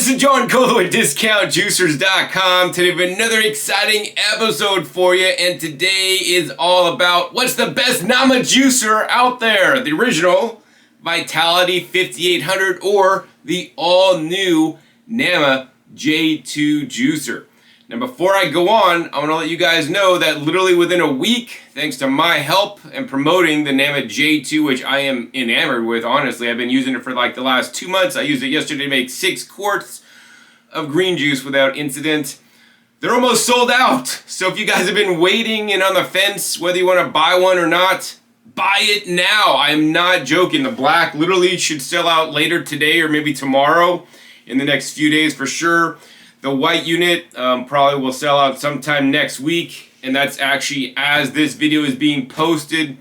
This is John Colo at DiscountJuicers.com. Today we have another exciting episode for you, and today is all about what's the best Nama juicer out there. The original Vitality 5800 or the all-new Nama J2 juicer. Now before I go on, I want to let you guys know that literally within a week, thanks to my help and promoting the Nama J2, which I am enamored with, honestly. I've been using it for like the last 2 months. I used it yesterday to make 6 quarts of green juice without incident. They're almost sold out. So if you guys have been waiting and on the fence whether you want to buy one or not, buy it now. I'm not joking. The black literally should sell out later today or maybe tomorrow, in the next few days for sure. The white unit probably will sell out sometime next week, and that's actually as this video is being posted,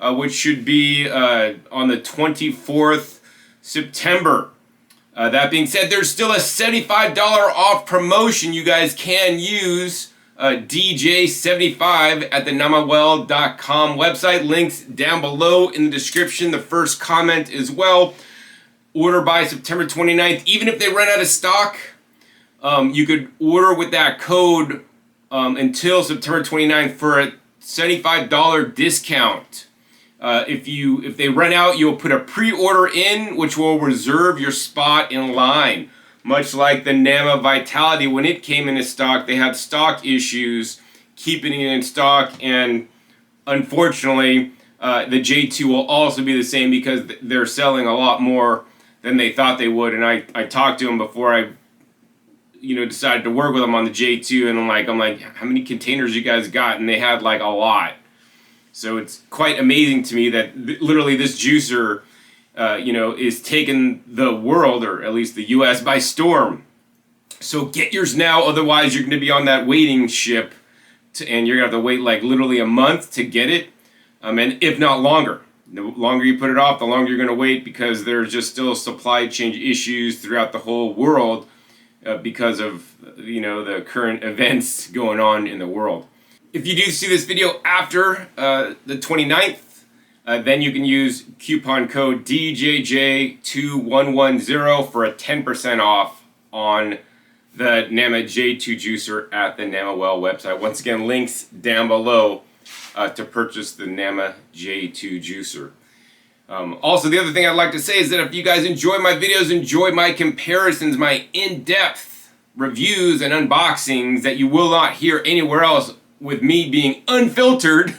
which should be on the 24th September. That being said, there's still a $75 off promotion you guys can use, DJ75 at the namawell.com website. Links down below in the description, the first comment as well. Order by September 29th. Even if they run out of stock, you could order with that code until September 29th for a $75 discount. If they run out, you'll put a pre-order in, which will reserve your spot in line. Much like the Nama Vitality, when it came into stock, they had stock issues keeping it in stock, and unfortunately, the J2 will also be the same because they're selling a lot more than they thought they would. And I talked to them before I decided to work with them on the J2, and I'm like, how many containers you guys got? And they had like a lot. So it's quite amazing to me that literally this juicer, is taking the world, or at least the U.S., by storm. So get yours now, otherwise you're going to be on that waiting ship, and you're going to have to wait like literally a month to get it, and if not longer. The longer you put it off, the longer you're going to wait, because there's just still supply chain issues throughout the whole world. Because of the current events going on in the world. If you do see this video after the 29th, then you can use coupon code DJJ2110 for a 10% off on the Nama J2 juicer at the NamaWell website. Once again, links down below to purchase the Nama J2 juicer. Also, the other thing I'd like to say is that if you guys enjoy my videos, enjoy my comparisons, my in-depth reviews and unboxings that you will not hear anywhere else with me being unfiltered,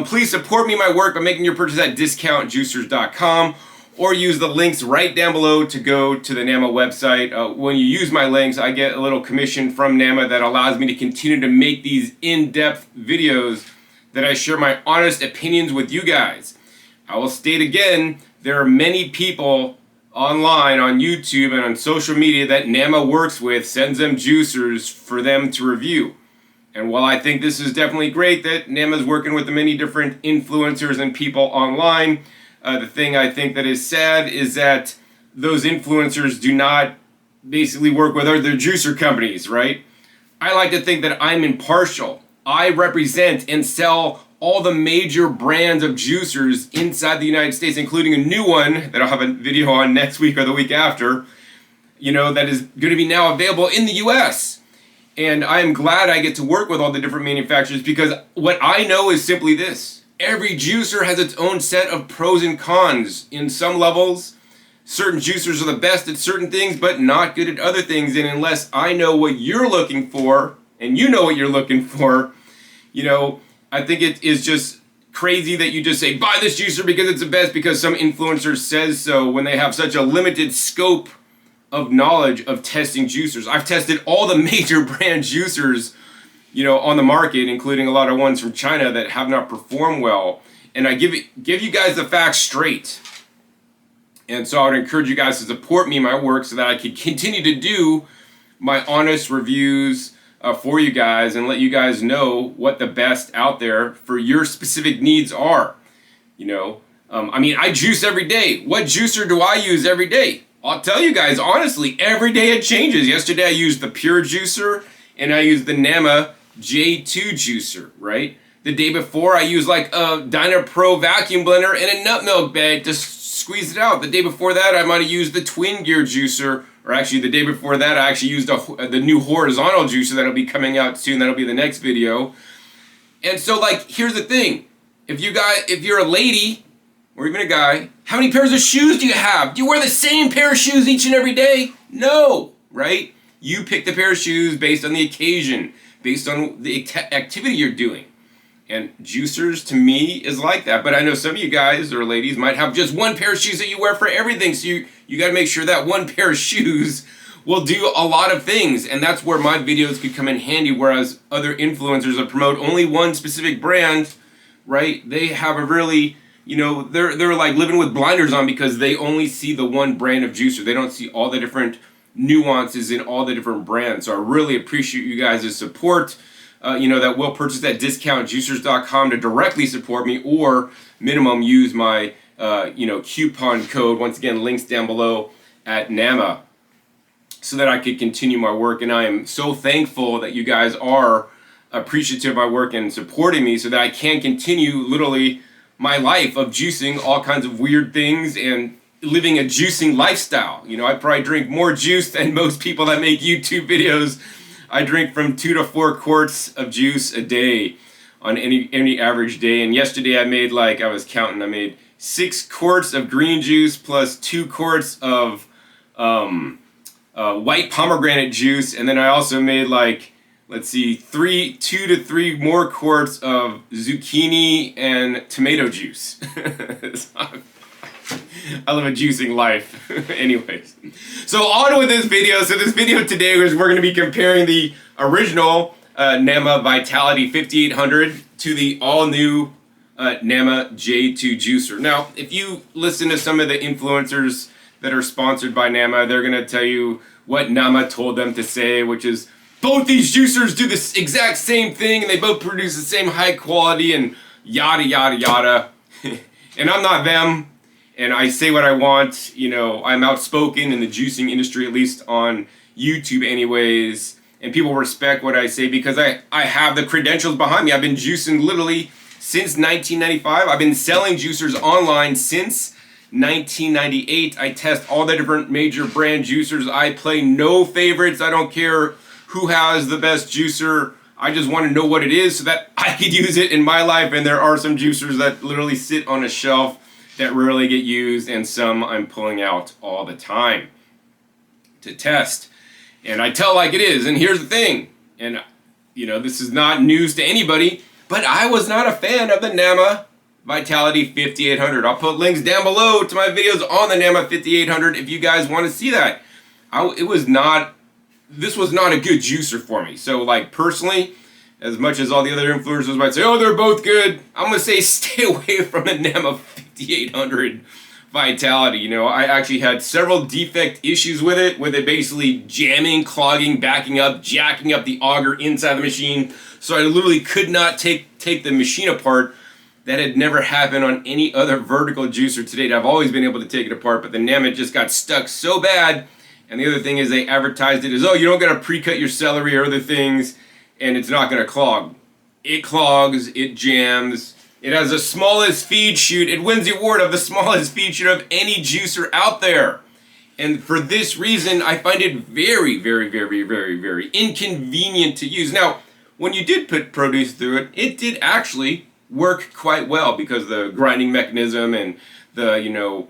please support me in my work by making your purchase at DiscountJuicers.com, or use the links right down below to go to the Nama website. When you use my links, I get a little commission from Nama that allows me to continue to make these in-depth videos that I share my honest opinions with you guys. I will state again, there are many people online, on YouTube, and on social media that Nama works with, sends them juicers for them to review. And while I think this is definitely great that Nama's working with the many different influencers and people online, the thing I think that is sad is that those influencers do not basically work with other juicer companies, right? I like to think that I'm impartial. I represent and sell all the major brands of juicers inside the United States, including a new one that I'll have a video on next week or the week after, that is going to be now available in the US. And I am glad I get to work with all the different manufacturers, because what I know is simply this. Every juicer has its own set of pros and cons. In some levels, certain juicers are the best at certain things, but not good at other things. And unless I know what you're looking for, and you know what you're looking for, I think it is just crazy that you just say, buy this juicer because it's the best because some influencer says so, when they have such a limited scope of knowledge of testing juicers. I've tested all the major brand juicers, on the market, including a lot of ones from China that have not performed well. And I give you guys the facts straight. And so I would encourage you guys to support me in my work so that I can continue to do my honest reviews for you guys and let you guys know what the best out there for your specific needs are. I juice every day. What juicer do I use every day? I'll tell you guys honestly, every day it changes. Yesterday I used the Pure juicer and I used the Nama J2 juicer, right? The day before I used like a Dyna Pro vacuum blender and a nut milk bag to squeeze it out. The day before that I might have used the Twin Gear juicer or actually the day before that, I actually used the new horizontal juicer that'll be coming out soon. That'll be the next video. And so, like, here's the thing. If you're a lady, or even a guy, how many pairs of shoes do you have? Do you wear the same pair of shoes each and every day? No, right? You pick the pair of shoes based on the occasion, based on the activity you're doing. And juicers, to me, is like that. But I know some of you guys or ladies might have just one pair of shoes that you wear for everything. So you got to make sure that one pair of shoes will do a lot of things. And that's where my videos could come in handy. Whereas other influencers that promote only one specific brand, right? They have a really, they're like living with blinders on because they only see the one brand of juicer. They don't see all the different nuances in all the different brands. So I really appreciate you guys' support. That will purchase at discountjuicers.com to directly support me, or minimum use my coupon code. Once again, links down below at NAMA, so that I could continue my work. And I am so thankful that you guys are appreciative of my work and supporting me, so that I can continue literally my life of juicing all kinds of weird things and living a juicing lifestyle. I probably drink more juice than most people that make YouTube videos. I drink from 2 to 4 quarts of juice a day on any average day. And yesterday I made, I was counting, I made 6 quarts of green juice plus 2 quarts of white pomegranate juice. And then I also made 2 to 3 more quarts of zucchini and tomato juice. I live a juicing life. Anyways, so on with this video. So this video today is we're going to be comparing the original NAMA Vitality 5800 to the all-new NAMA J2 juicer. Now, if you listen to some of the influencers that are sponsored by NAMA, they're going to tell you what NAMA told them to say, which is both these juicers do the exact same thing and they both produce the same high quality and yada, yada, yada. And I'm not them. And I say what I want. I'm outspoken in the juicing industry, at least on YouTube anyways. And people respect what I say because I have the credentials behind me. I've been juicing literally since 1995. I've been selling juicers online since 1998. I test all the different major brand juicers. I play no favorites. I don't care who has the best juicer. I just want to know what it is so that I could use it in my life. And there are some juicers that literally sit on a shelf that rarely get used, and some I'm pulling out all the time to test. And I tell like it is. And here's the thing, and this is not news to anybody, but I was not a fan of the NAMA Vitality 5800. I'll put links down below to my videos on the NAMA 5800 if you guys want to see that. This was not a good juicer for me. So personally, as much as all the other influencers might say, oh, they're both good, I'm going to say stay away from the NAMA 5800 Vitality. I actually had several defect issues with it basically jamming, clogging, backing up, jacking up the auger inside the machine. So I literally could not take the machine apart. That had never happened on any other vertical juicer to date. I've always been able to take it apart, but the NAMA just got stuck so bad. And the other thing is they advertised it as, oh, you don't got to pre-cut your celery or other things, and it's not going to clog. It clogs, it jams, it has the smallest feed chute. It wins the award of the smallest feed chute of any juicer out there. And for this reason, I find it very, very, very, very, very inconvenient to use. Now, when you did put produce through it, it did actually work quite well because the grinding mechanism and the,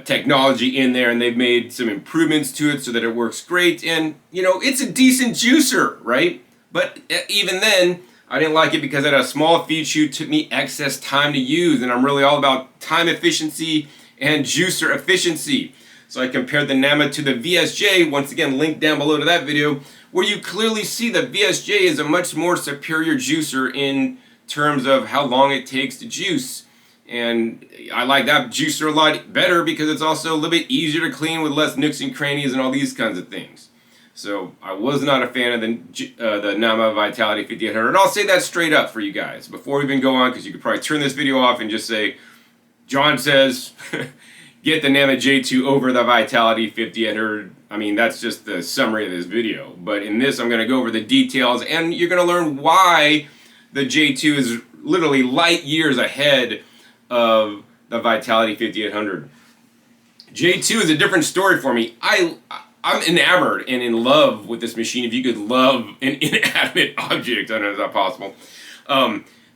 technology in there, and they've made some improvements to it so that it works great. And, it's a decent juicer, right? But even then, I didn't like it because it had a small feed chute, took me excess time to use, and I'm really all about time efficiency and juicer efficiency. So I compared the NAMA to the VSJ, once again linked down below to that video, where you clearly see the VSJ is a much more superior juicer in terms of how long it takes to juice. And I like that juicer a lot better because it's also a little bit easier to clean with less nooks and crannies and all these kinds of things. So I was not a fan of the NAMA Vitality 5800. And I'll say that straight up for you guys before we even go on, because you could probably turn this video off and just say, John says, get the NAMA J2 over the Vitality 5800. I mean, that's just the summary of this video. But in this, I'm going to go over the details, and you're going to learn why the J2 is literally light years ahead of the Vitality 5800. J2 is a different story for me. I I'm enamored and in love with this machine. If you could love an inanimate object, I don't know if that's possible.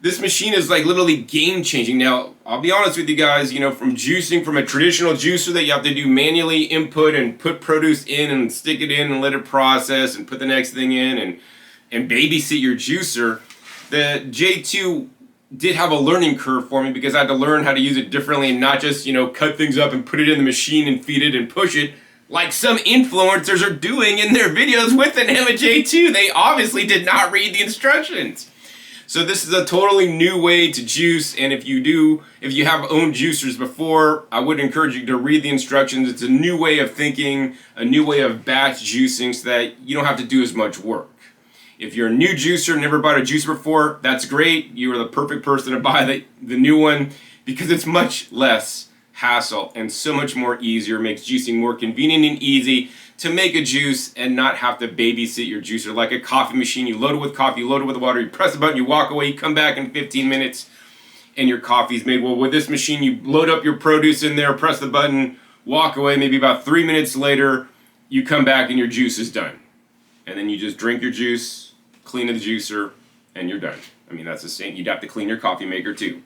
This machine is like literally game changing. Now, I'll be honest with you guys, you know, from juicing from a traditional juicer that you have to do manually input and put produce in and stick it in and let it process and put the next thing in and babysit your juicer, the J2 did have a learning curve for me because I had to learn how to use it differently and not just, you know, cut things up and put it in the machine and feed it and push it like some influencers are doing in their videos with the NEMA J2. They obviously did not read the instructions. So this is a totally new way to juice, and if you have owned juicers before, I would encourage you to read the instructions. It's a new way of thinking, a new way of batch juicing so that you don't have to do as much work. If you're a new juicer, never bought a juicer before, that's great. You are the perfect person to buy the new one because it's much less hassle and so much more easier, makes juicing more convenient and easy to make a juice and not have to babysit your juicer like a coffee machine. You load it with coffee, you load it with water, you press the button, you walk away, you come back in 15 minutes and your coffee's made. Well, with this machine, you load up your produce in there, press the button, walk away, maybe about 3 minutes later, you come back and your juice is done. And then you just drink your juice, clean the juicer, and you're done. I mean, that's the same. You'd have to clean your coffee maker too.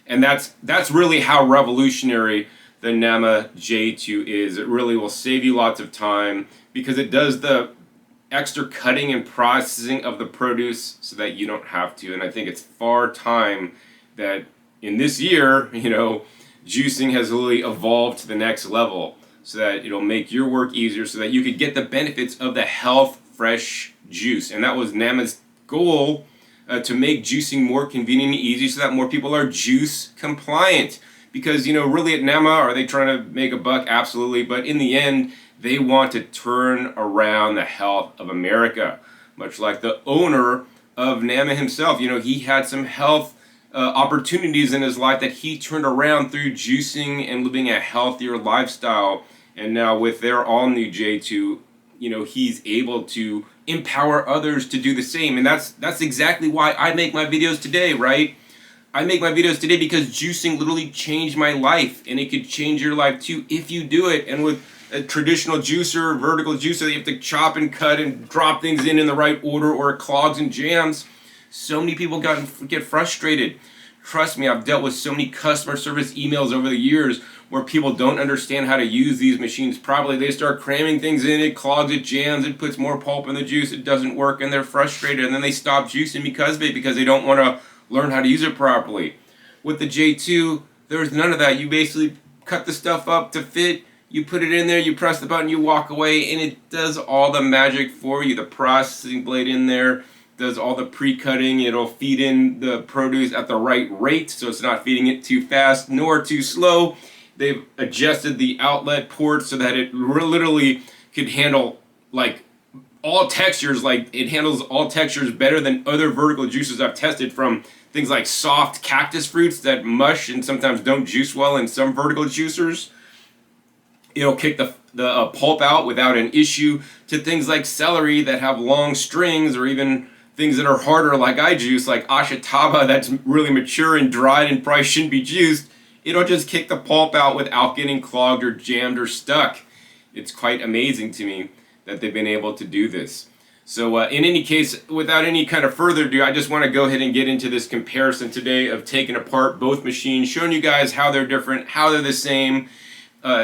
And that's really how revolutionary the NEMA J2 is. It really will save you lots of time because it does the extra cutting and processing of the produce so that you don't have to. And I think it's far time that in this year, you know, juicing has really evolved to the next level so that it'll make your work easier so that you could get the benefits of the health fresh juice. And that was NEMA's goal, to make juicing more convenient and easy so that more people are juice compliant. Because, you know, really at NEMA, are they trying to make a buck? Absolutely. But in the end, they want to turn around the health of America. Much like the owner of NEMA himself. You know, he had some health opportunities in his life that he turned around through juicing and living a healthier lifestyle. And now with their all-new J2, you know, he's able to empower others to do the same. And that's exactly why I make my videos today, right? I make my videos today because juicing literally changed my life, and it could change your life too if you do it. And with a traditional juicer, vertical juicer, you have to chop and cut and drop things in the right order, or it clogs and jams. So many people get frustrated. Trust me, I've dealt with so many customer service emails over the years where people don't understand how to use these machines properly. They start cramming things in, it clogs, it jams, it puts more pulp in the juice, it doesn't work, and they're frustrated, and then they stop juicing because of it, because they don't want to learn how to use it properly. With the J2, there's none of that. You basically cut the stuff up to fit, you put it in there, you press the button, you walk away, and it does all the magic for you. The processing blade in there does all the pre-cutting. It'll feed in the produce at the right rate, so it's not feeding it too fast nor too slow. They've adjusted the outlet port so that it literally could handle like all textures. Like it handles all textures better than other vertical juicers I've tested, from things like soft cactus fruits that mush and sometimes don't juice well in some vertical juicers. It'll kick the pulp out without an issue, to things like celery that have long strings, or even things that are harder like I juice, like ashitaba that's really mature and dried and probably shouldn't be juiced. It'll just kick the pulp out without getting clogged or jammed or stuck. It's quite amazing to me that they've been able to do this. So in any case, without any kind of further ado, I just want to go ahead and get into this comparison today of taking apart both machines, showing you guys how they're different, how they're the same,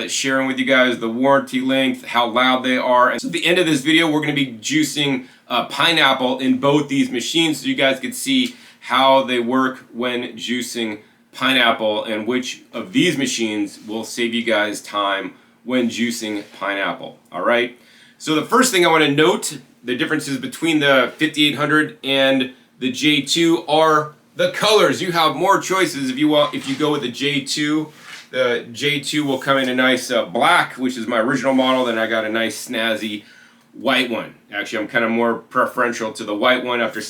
sharing with you guys the warranty length, how loud they are. And so at the end of this video, we're going to be juicing pineapple in both these machines so you guys can see how they work when juicing pineapple, and which of these machines will save you guys time when juicing pineapple. All right. So the first thing I want to note, the differences between the 5800 and the J2 are the colors. You have more choices if you go with the J2. The J2 will come in a nice black, which is my original model. Then I got a nice snazzy white one. Actually, I'm kind of more preferential to the white one after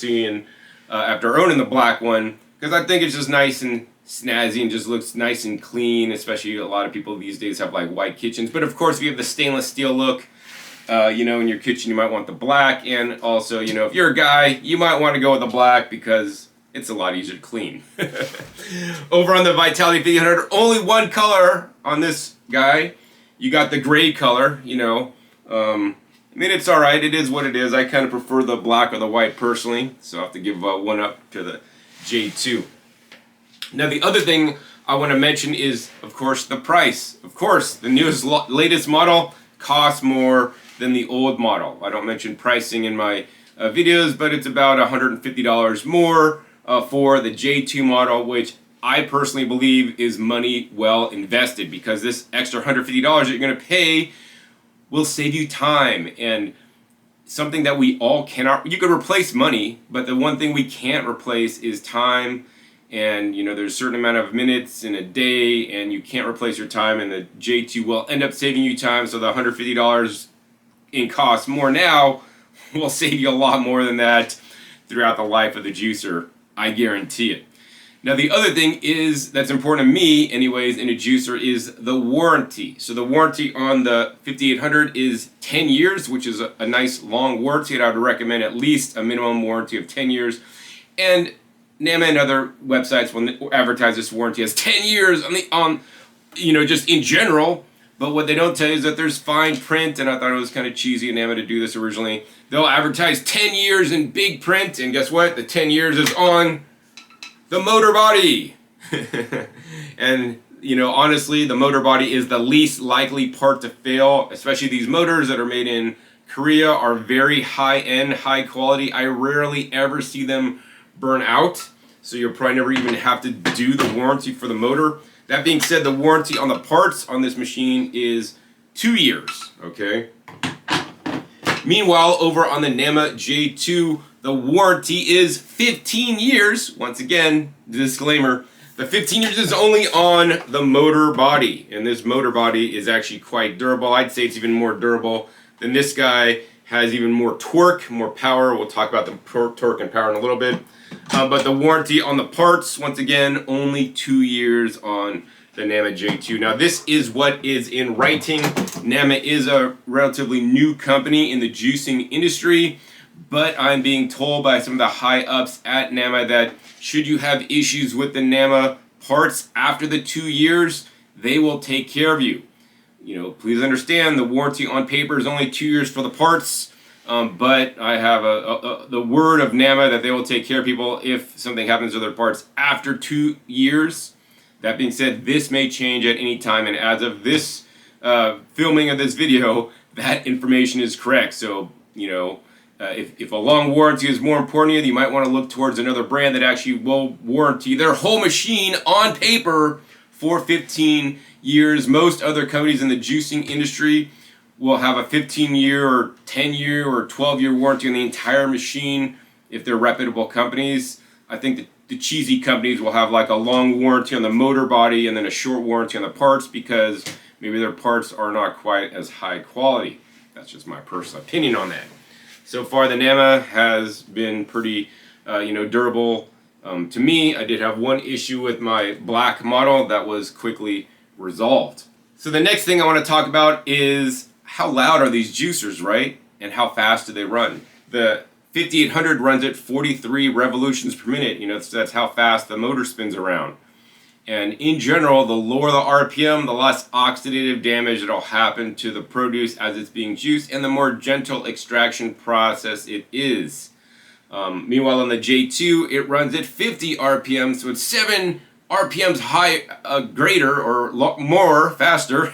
owning the black one, because I think it's just nice and snazzy and just looks nice and clean. Especially a lot of people these days have like white kitchens. But of course, if you have the stainless steel look, you know, in your kitchen, you might want the black. And also, you know, if you're a guy, you might want to go with the black because it's a lot easier to clean. Over on the Vitality 5800, only one color on this guy. You got the gray color, you know, I mean, it's alright, it is what it is. I kind of prefer the black or the white personally, so I have to give one up to the J2. Now the other thing I want to mention is, of course, the price. Of course, the latest model costs more than the old model. I don't mention pricing in my videos, but it's about $150 more for the J2 model, which I personally believe is money well invested, because this extra $150 that you're going to pay will save you time, and something that we all cannot. You could replace money, but the one thing we can't replace is time. And you know, there's a certain amount of minutes in a day, and you can't replace your time, and the J2 will end up saving you time. So the $150 in cost more now will save you a lot more than that throughout the life of the juicer. I guarantee it. Now the other thing is that's important to me anyways in a juicer is the warranty. So the warranty on the 5800 is 10 years, which is a nice long warranty, and I would recommend at least a minimum warranty of 10 years. And NAMA and other websites will advertise this warranty as 10 years on you know, just in general. But what they don't tell you is that there's fine print, and I thought it was kind of cheesy of NAMA to do this originally. They'll advertise 10 years in big print, and guess what? The 10 years is on the motor body. And you know, honestly, the motor body is the least likely part to fail, especially these motors that are made in Korea are very high-end, high quality. I rarely ever see them burn out, so you'll probably never even have to do the warranty for the motor. That being said, the warranty on the parts on this machine is 2 years, okay? Meanwhile, over on the NAMA J2, the warranty is 15 years. Once again, disclaimer, the 15 years is only on the motor body, and this motor body is actually quite durable. I'd say it's even more durable than this guy. Has even more torque, more power. We'll talk about the torque and power in a little bit. But the warranty on the parts, once again, only 2 years on the NAMA J2. Now this is what is in writing. NAMA is a relatively new company in the juicing industry, but I'm being told by some of the high-ups at NAMA that should you have issues with the NAMA parts after the 2 years, they will take care of you. You know, please understand the warranty on paper is only 2 years for the parts, but I have the word of NAMA that they will take care of people if something happens to their parts after 2 years. That being said, this may change at any time, and as of this filming of this video, that information is correct. So, you know, if a long warranty is more important to you, you might want to look towards another brand that actually will warranty their whole machine on paper for 15 years. Most other companies in the juicing industry will have a 15-year or 10-year or 12-year warranty on the entire machine if they're reputable companies. I think the cheesy companies will have like a long warranty on the motor body and then a short warranty on the parts because maybe their parts are not quite as high quality. That's just my personal opinion on that. So far, the NAMA has been pretty, durable to me. I did have one issue with my black model that was quickly resolved. So the next thing I want to talk about is how loud are these juicers, right? And how fast do they run? The 5800 runs at 43 revolutions per minute. You know, that's how fast the motor spins around. And in general, the lower the RPM, the less oxidative damage that'll happen to the produce as it's being juiced, and the more gentle extraction process it is. Meanwhile, on the J2, it runs at 50 RPM, so it's 7 RPMs greater or more, faster.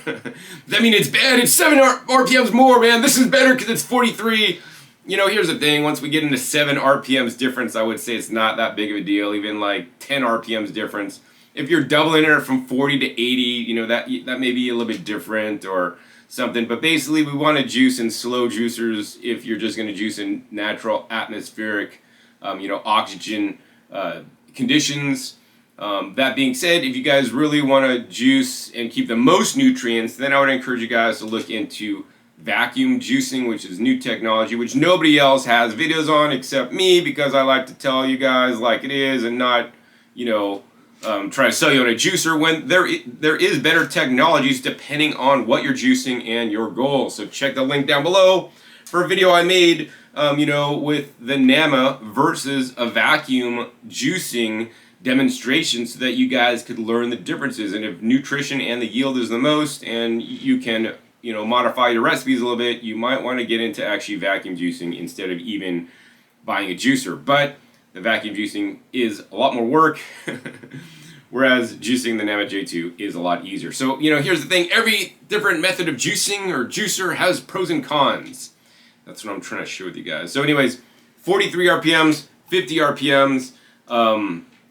That means it's bad. It's 7 RPMs more, man. This is better because it's 43. You know, here's the thing. Once we get into 7 RPMs difference, I would say it's not that big of a deal. Even like 10 RPMs difference. If you're doubling it from 40 to 80, you know, that may be a little bit different or something. But basically, we want to juice in slow juicers if you're just going to juice in natural atmospheric, oxygen conditions. That being said, if you guys really want to juice and keep the most nutrients, then I would encourage you guys to look into vacuum juicing, which is new technology, which nobody else has videos on except me, because I like to tell you guys like it is and not, try to sell you on a juicer when there is better technologies depending on what you're juicing and your goals. So check the link down below for a video I made, with the NAMA versus a vacuum juicing demonstration so that you guys could learn the differences and if nutrition and the yield is the most and you can modify your recipes a little bit, you might want to get into actually vacuum juicing instead of even buying a juicer. But the vacuum juicing is a lot more work, whereas juicing the NAMA J2 is a lot easier. So, here's the thing. Every different method of juicing or juicer has pros and cons. That's what I'm trying to share with you guys. So anyways, 43 RPMs, 50 RPMs,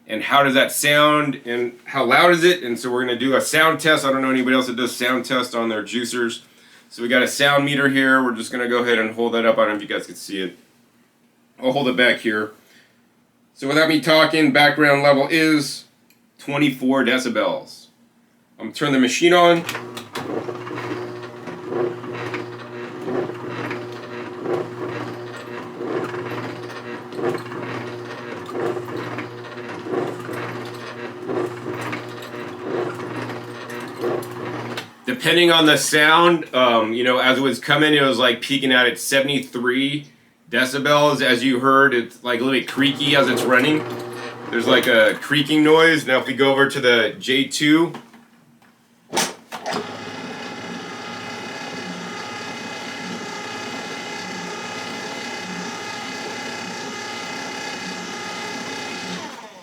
and how does that sound, and how loud is it? And so we're going to do a sound test. I don't know anybody else that does sound test on their juicers. So we got a sound meter here. We're just going to go ahead and hold that up. I don't know if you guys can see it. I'll hold it back here. So without me talking, background level is 24 decibels. I'm going to turn the machine on. Depending on the sound, as it was coming, it was like peaking out at 73 decibels. As you heard, it's like a little bit creaky as it's running. There's like a creaking noise. Now if we go over to the J2,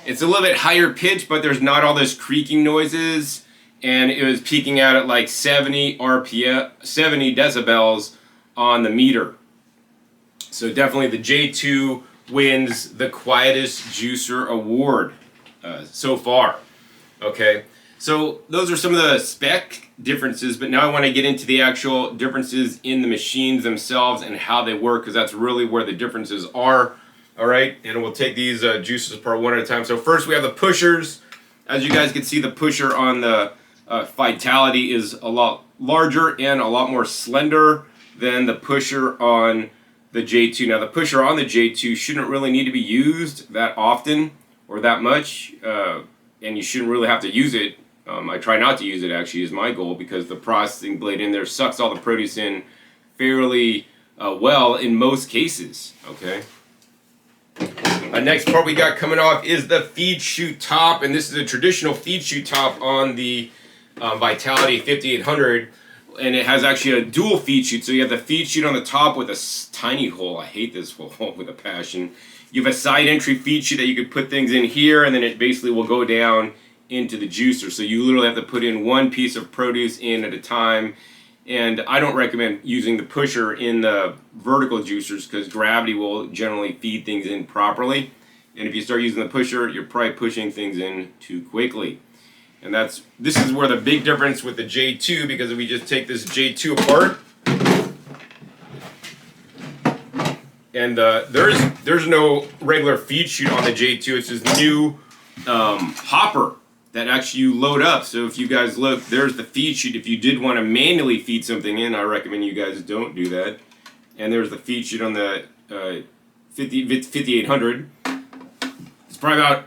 it's a little bit higher pitch, but there's not all those creaking noises. And it was peaking out at like 70 RPM, 70 decibels on the meter. So definitely the J2 wins the quietest juicer award so far. Okay, so those are some of the spec differences, but now I want to get into the actual differences in the machines themselves and how they work, because that's really where the differences are. All right, and we'll take these juicers apart one at a time. So first we have the pushers. As you guys can see, the pusher on the Vitality is a lot larger and a lot more slender than the pusher on the J2. Now the pusher on the J2 shouldn't really need to be used that often or that much, and you shouldn't really have to use it. I try not to use it, actually, is my goal, because the processing blade in there sucks all the produce in fairly well in most cases. Okay. Next part we got coming off is the feed chute top, and this is a traditional feed chute top on the Vitality 5800, and it has actually a dual feed chute. So you have the feed chute on the top with a tiny hole. I hate this hole with a passion. You have a side entry feed chute that you could put things in here, and then it basically will go down into the juicer. So you literally have to put in one piece of produce in at a time. And I don't recommend using the pusher in the vertical juicers because gravity will generally feed things in properly. And if you start using the pusher, you're probably pushing things in too quickly. And this is where the big difference with the J2, because if we just take this J2 apart, and there's no regular feed chute on the J2. It's this new hopper that actually you load up. So if you guys look, there's the feed chute. If you did want to manually feed something in, I recommend you guys don't do that. And there's the feed chute on the 5800. It's probably about,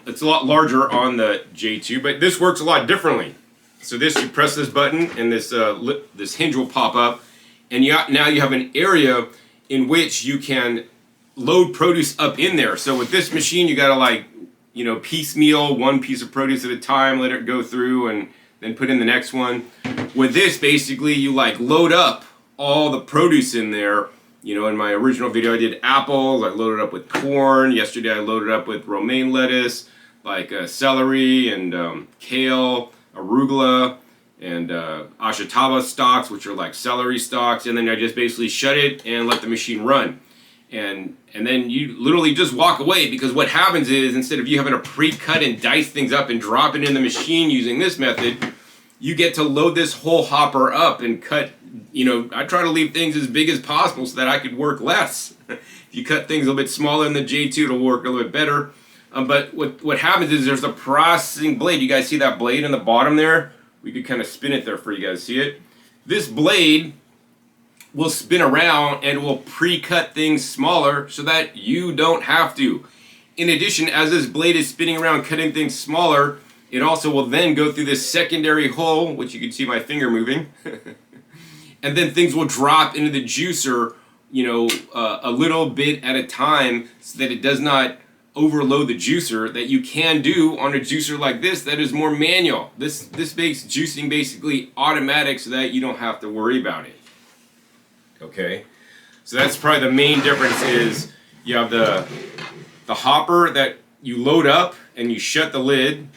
it's a lot larger on the J2, but this works a lot differently. So this, you press this button and this this hinge will pop up, and now you have an area in which you can load produce up in there. So with this machine, you gotta piecemeal one piece of produce at a time, let it go through, and then put in the next one. With this, basically, you load up all the produce in there. In my original video, I did apples. I loaded up with corn. Yesterday, I loaded up with romaine lettuce, celery and kale, arugula, and ashitaba stalks, which are like celery stalks. And then I just basically shut it and let the machine run. And then you literally just walk away, because what happens is, instead of you having to pre-cut and dice things up and drop it in the machine using this method, you get to load this whole hopper up and cut. I try to leave things as big as possible so that I could work less. If you cut things a little bit smaller in the J2, it'll work a little bit better. But what happens is there's a processing blade. You guys see that blade in the bottom there? We could kind of spin it there for you guys. See it? This blade will spin around and will pre-cut things smaller so that you don't have to. In addition, as this blade is spinning around cutting things smaller, it also will then go through this secondary hole, which you can see my finger moving, and then things will drop into the juicer, a little bit at a time, so that it does not overload the juicer that you can do on a juicer like this that is more manual. This makes juicing basically automatic so that you don't have to worry about it. Okay, so that's probably the main difference is you have the hopper that you load up and you shut the lid,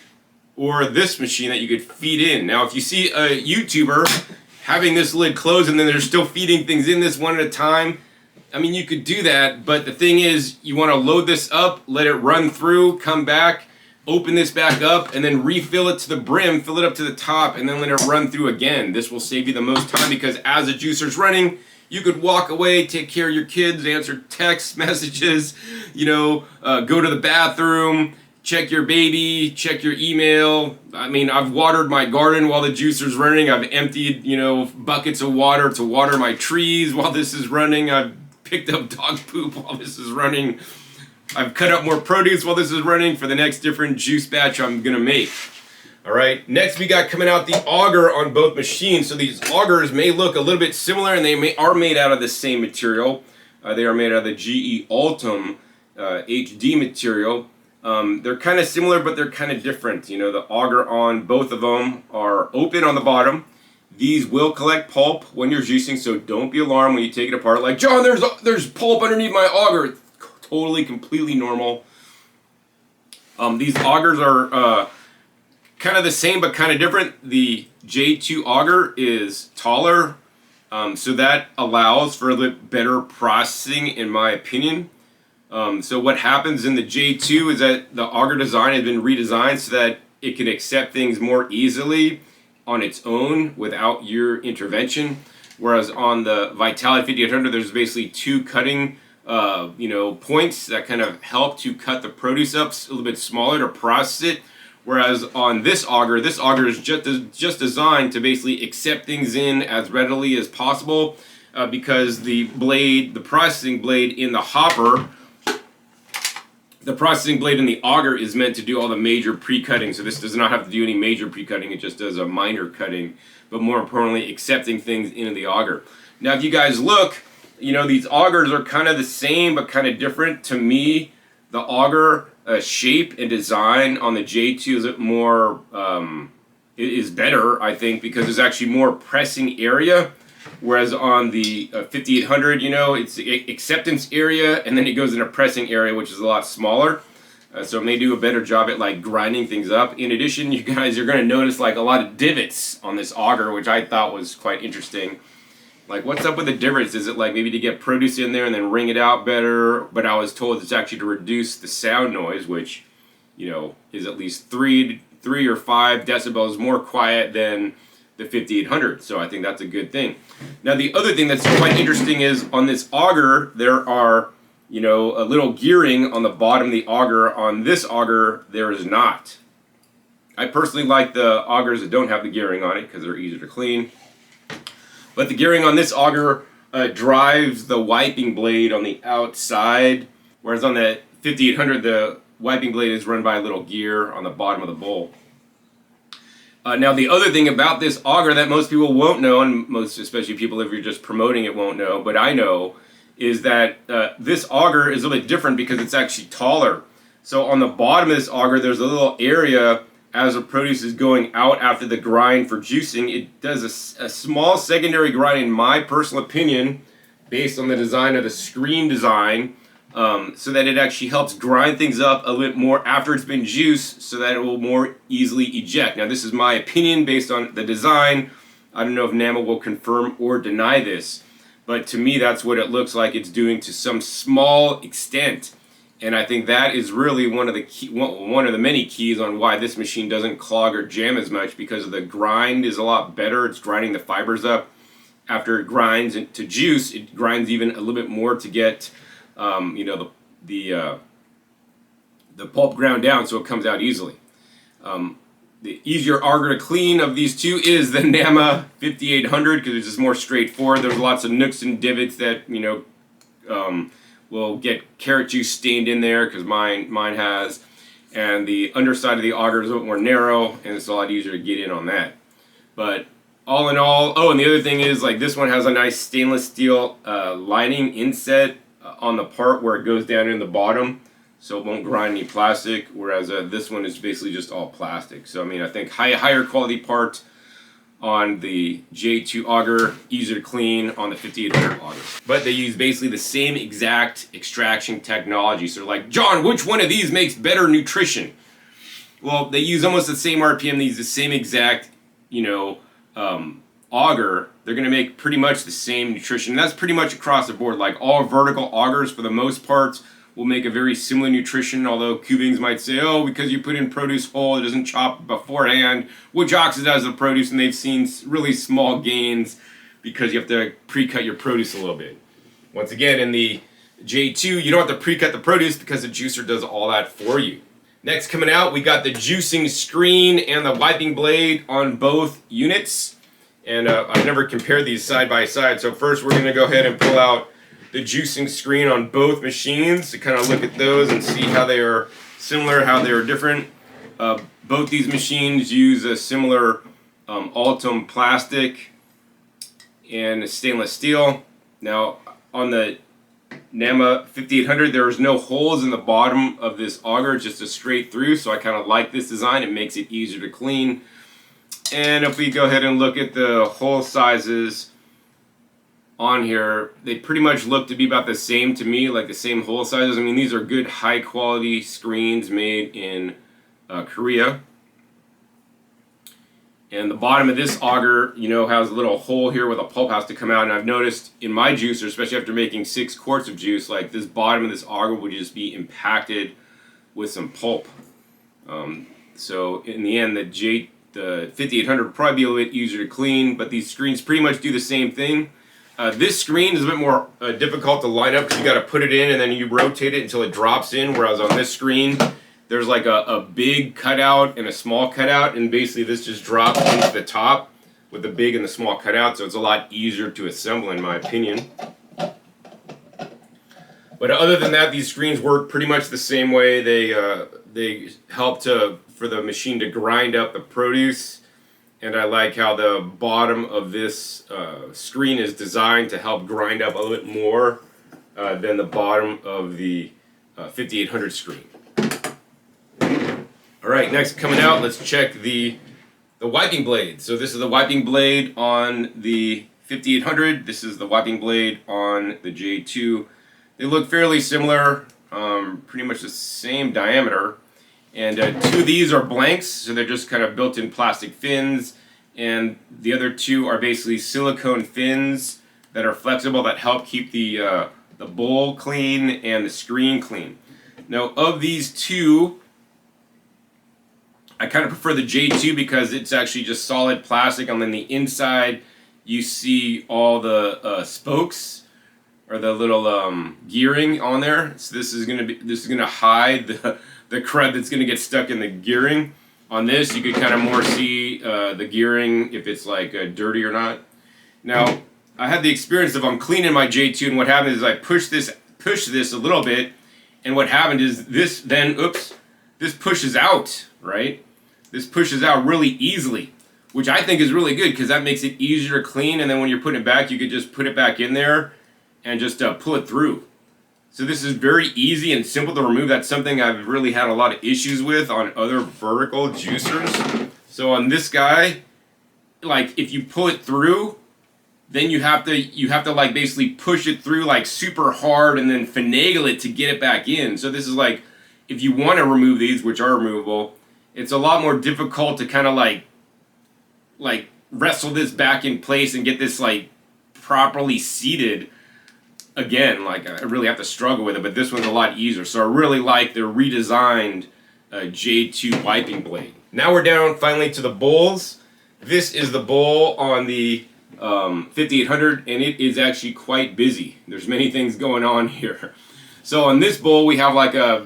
or this machine that you could feed in. Now if you see a YouTuber having this lid closed and then they're still feeding things in this one at a time, I mean, you could do that, but the thing is, you want to load this up, let it run through, come back, open this back up, and then refill it to the brim, fill it up to the top, and then let it run through again. This will save you the most time because as the juicer's running, you could walk away, take care of your kids, answer text messages, go to the bathroom, check your baby, check your email. I mean, I've watered my garden while the juicer's running. I've emptied, buckets of water to water my trees while this is running. I've picked up dog poop while this is running. I've cut up more produce while this is running for the next different juice batch I'm gonna make. All right, next we got coming out the auger on both machines. So these augers may look a little bit similar and they are made out of the same material. They are made out of the GE Ultim HD material. They're kind of similar, but they're kind of different. The auger on both of them are open on the bottom. These will collect pulp when you're juicing, so don't be alarmed when you take it apart. Like, John, there's pulp underneath my auger. It's totally, completely normal. These augers are kind of the same, but kind of different. The J2 auger is taller, so that allows for a little better processing, in my opinion. So what happens in the J2 is that the auger design has been redesigned so that it can accept things more easily on its own without your intervention, whereas on the Vitality 5800 there's basically two cutting points that kind of help to cut the produce up a little bit smaller to process it, whereas on this auger is just designed to basically accept things in as readily as possible, because the processing blade in the hopper, the processing blade in the auger is meant to do all the major pre-cutting, so this does not have to do any major pre-cutting, it just does a minor cutting, but more importantly, accepting things into the auger. Now if you guys look, these augers are kind of the same, but kind of different. To me, the auger shape and design on the J2 is more, is better, I think, because there's actually more pressing area. Whereas on the 5800, it's acceptance area, and then it goes in a pressing area, which is a lot smaller. So it may do a better job at like grinding things up. In addition, you guys are going to notice like a lot of divots on this auger, which I thought was quite interesting. Like, what's up with the divots? Is it like maybe to get produce in there and then wring it out better? But I was told it's actually to reduce the sound noise, which, is at least 3 or 5 decibels more quiet than the 5800, so I think that's a good thing. Now the other thing that's quite interesting is on this auger there are, a little gearing on the bottom of the auger. On this auger there is not. I personally like the augers that don't have the gearing on it because they're easier to clean. But the gearing on this auger drives the wiping blade on the outside, whereas on the 5800 the wiping blade is run by a little gear on the bottom of the bowl. Now the other thing about this auger that most people won't know, and most especially people if you're just promoting it won't know, but I know, is that this auger is a little bit different because it's actually taller. So on the bottom of this auger there's a little area as the produce is going out after the grind for juicing. It does a small secondary grind, in my personal opinion, based on the design of the screen design, so that it actually helps grind things up a little bit more after it's been juiced so that it will more easily eject. Now this is my opinion based on the design. I don't know if NAMA will confirm or deny this, but to me that's what it looks like it's doing to some small extent. And I think that is really one of the many keys on why this machine doesn't clog or jam as much, because the grind is a lot better. It's grinding the fibers up. After it grinds to juice, it grinds even a little bit more to get the pulp ground down so it comes out easily. The easier auger to clean of these two is the NAMA 5800 because it's just more straightforward. There's lots of nooks and divots that will get carrot juice stained in there, because mine has, and the underside of the auger is a little more narrow and it's a lot easier to get in on that. But all in all, oh, and the other thing is, like, this one has a nice stainless steel lining inset on the part where it goes down in the bottom. so it won't grind any plastic, whereas this one is basically just all plastic. So I mean, I think higher quality part on the J2 auger, easier to clean on the 5800 auger. But they use basically the same exact extraction technology. So they're like, John, which one of these makes better nutrition? Well, they use almost the same RPM, they use the same exact, auger. They're going to make pretty much the same nutrition. And that's pretty much across the board. Like all vertical augers, for the most part, will make a very similar nutrition, although Cubings might say, oh, because you put in produce whole, it doesn't chop beforehand, which oxidizes the produce, and they've seen really small gains because you have to pre-cut your produce a little bit. Once again, in the J2, you don't have to pre-cut the produce because the juicer does all that for you. Next coming out, we got the juicing screen and the wiping blade on both units. And I've never compared these side by side, so first we're going to go ahead and pull out the juicing screen on both machines to kind of look at those and see how they are similar, how they are different. Both these machines use a similar Altum plastic and stainless steel. Now on the NAMA 5800, there's no holes in the bottom of this auger, just a straight through, so I kind of like this design. It makes it easier to clean. And if we go ahead and look at the hole sizes on here, they pretty much look to be about the same to me, like the same hole sizes. I mean, these are good high quality screens made in Korea. And the bottom of this auger, has a little hole here where the pulp has to come out. And I've noticed in my juicer, especially after making 6 quarts of juice, like this bottom of this auger would just be impacted with some pulp. So in the end, the 5800 would probably be a little bit easier to clean, but these screens pretty much do the same thing. This screen is a bit more difficult to line up because you got to put it in and then you rotate it until it drops in, whereas on this screen, there's like a big cutout and a small cutout, and basically this just drops into the top with the big and the small cutout, so it's a lot easier to assemble in my opinion. But other than that, these screens work pretty much the same way. They help for the machine to grind up the produce, and I like how the bottom of this screen is designed to help grind up a little bit more than the bottom of the 5800 screen. Alright, next coming out, let's check the wiping blade. So this is the wiping blade on the 5800. This is the wiping blade on the J2. They look fairly similar, pretty much the same diameter. And 2 of these are blanks, so they're just kind of built-in plastic fins. And the other 2 are basically silicone fins that are flexible that help keep the bowl clean and the screen clean. Now, of these 2, I kind of prefer the J2 because it's actually just solid plastic, and then the inside you see all the spokes or the little gearing on there. So this is gonna hide the crud that's gonna get stuck in the gearing. On this, you could kind of more see the gearing if it's like dirty or not. Now, I had the experience of I'm cleaning my J2, and what happened is I push this a little bit, and what happened is this pushes out, right? This pushes out really easily, which I think is really good because that makes it easier to clean, and then when you're putting it back, you could just put it back in there and just pull it through. So this is very easy and simple to remove. That's something I've really had a lot of issues with on other vertical juicers. So on this guy, like if you pull it through, then you have to like basically push it through like super hard and then finagle it to get it back in. So this is like, if you want to remove these, which are removable, it's a lot more difficult to kind of like wrestle this back in place and get this like properly seated again. Like I really have to struggle with it, but this one's a lot easier. So I really like the redesigned J2 wiping blade. Now we're down finally to the bowls. This is the bowl on the 5800, and it is actually quite busy. There's many things going on here. So on this bowl we have like a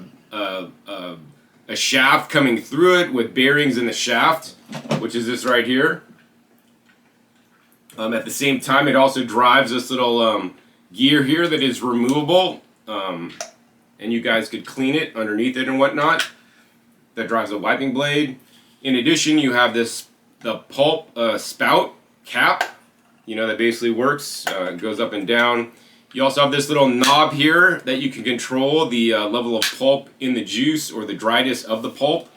shaft coming through it with bearings in the shaft, which is this right here. At the same time, it also drives this little gear here that is removable, and you guys could clean it underneath it and whatnot. That drives the wiping blade. In addition, you have the pulp spout cap, that basically works, goes up and down. You also have this little knob here that you can control the level of pulp in the juice or the dryness of the pulp.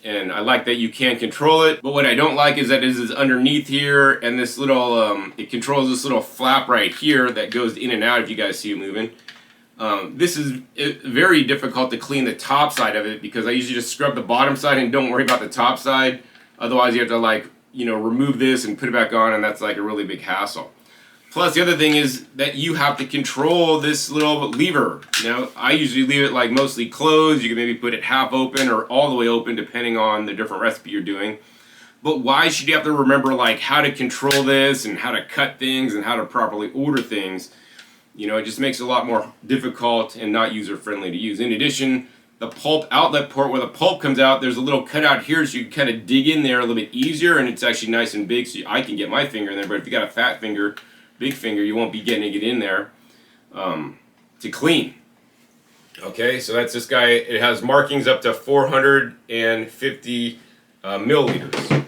And I like that you can control it, but what I don't like is that it is underneath here, and this little, it controls this little flap right here that goes in and out if you guys see it moving. This is very difficult to clean the top side of it because I usually just scrub the bottom side and don't worry about the top side. Otherwise you have to, like, you know, remove this and put it back on, and that's like a really big hassle. Plus, the other thing is that you have to control this little lever. Now, I usually leave it like mostly closed. You can maybe put it half open or all the way open depending on the different recipe you're doing. But why should you have to remember like how to control this and how to cut things and how to properly order things? You know, it just makes it a lot more difficult and not user-friendly to use. In addition, the pulp outlet port where the pulp comes out, there's a little cutout here so you can kind of dig in there a little bit easier, and it's actually nice and big so I can get my finger in there. But if you got a fat finger, big finger, you won't be getting it in there to clean. Okay, so that's this guy. It has markings up to 450 milliliters.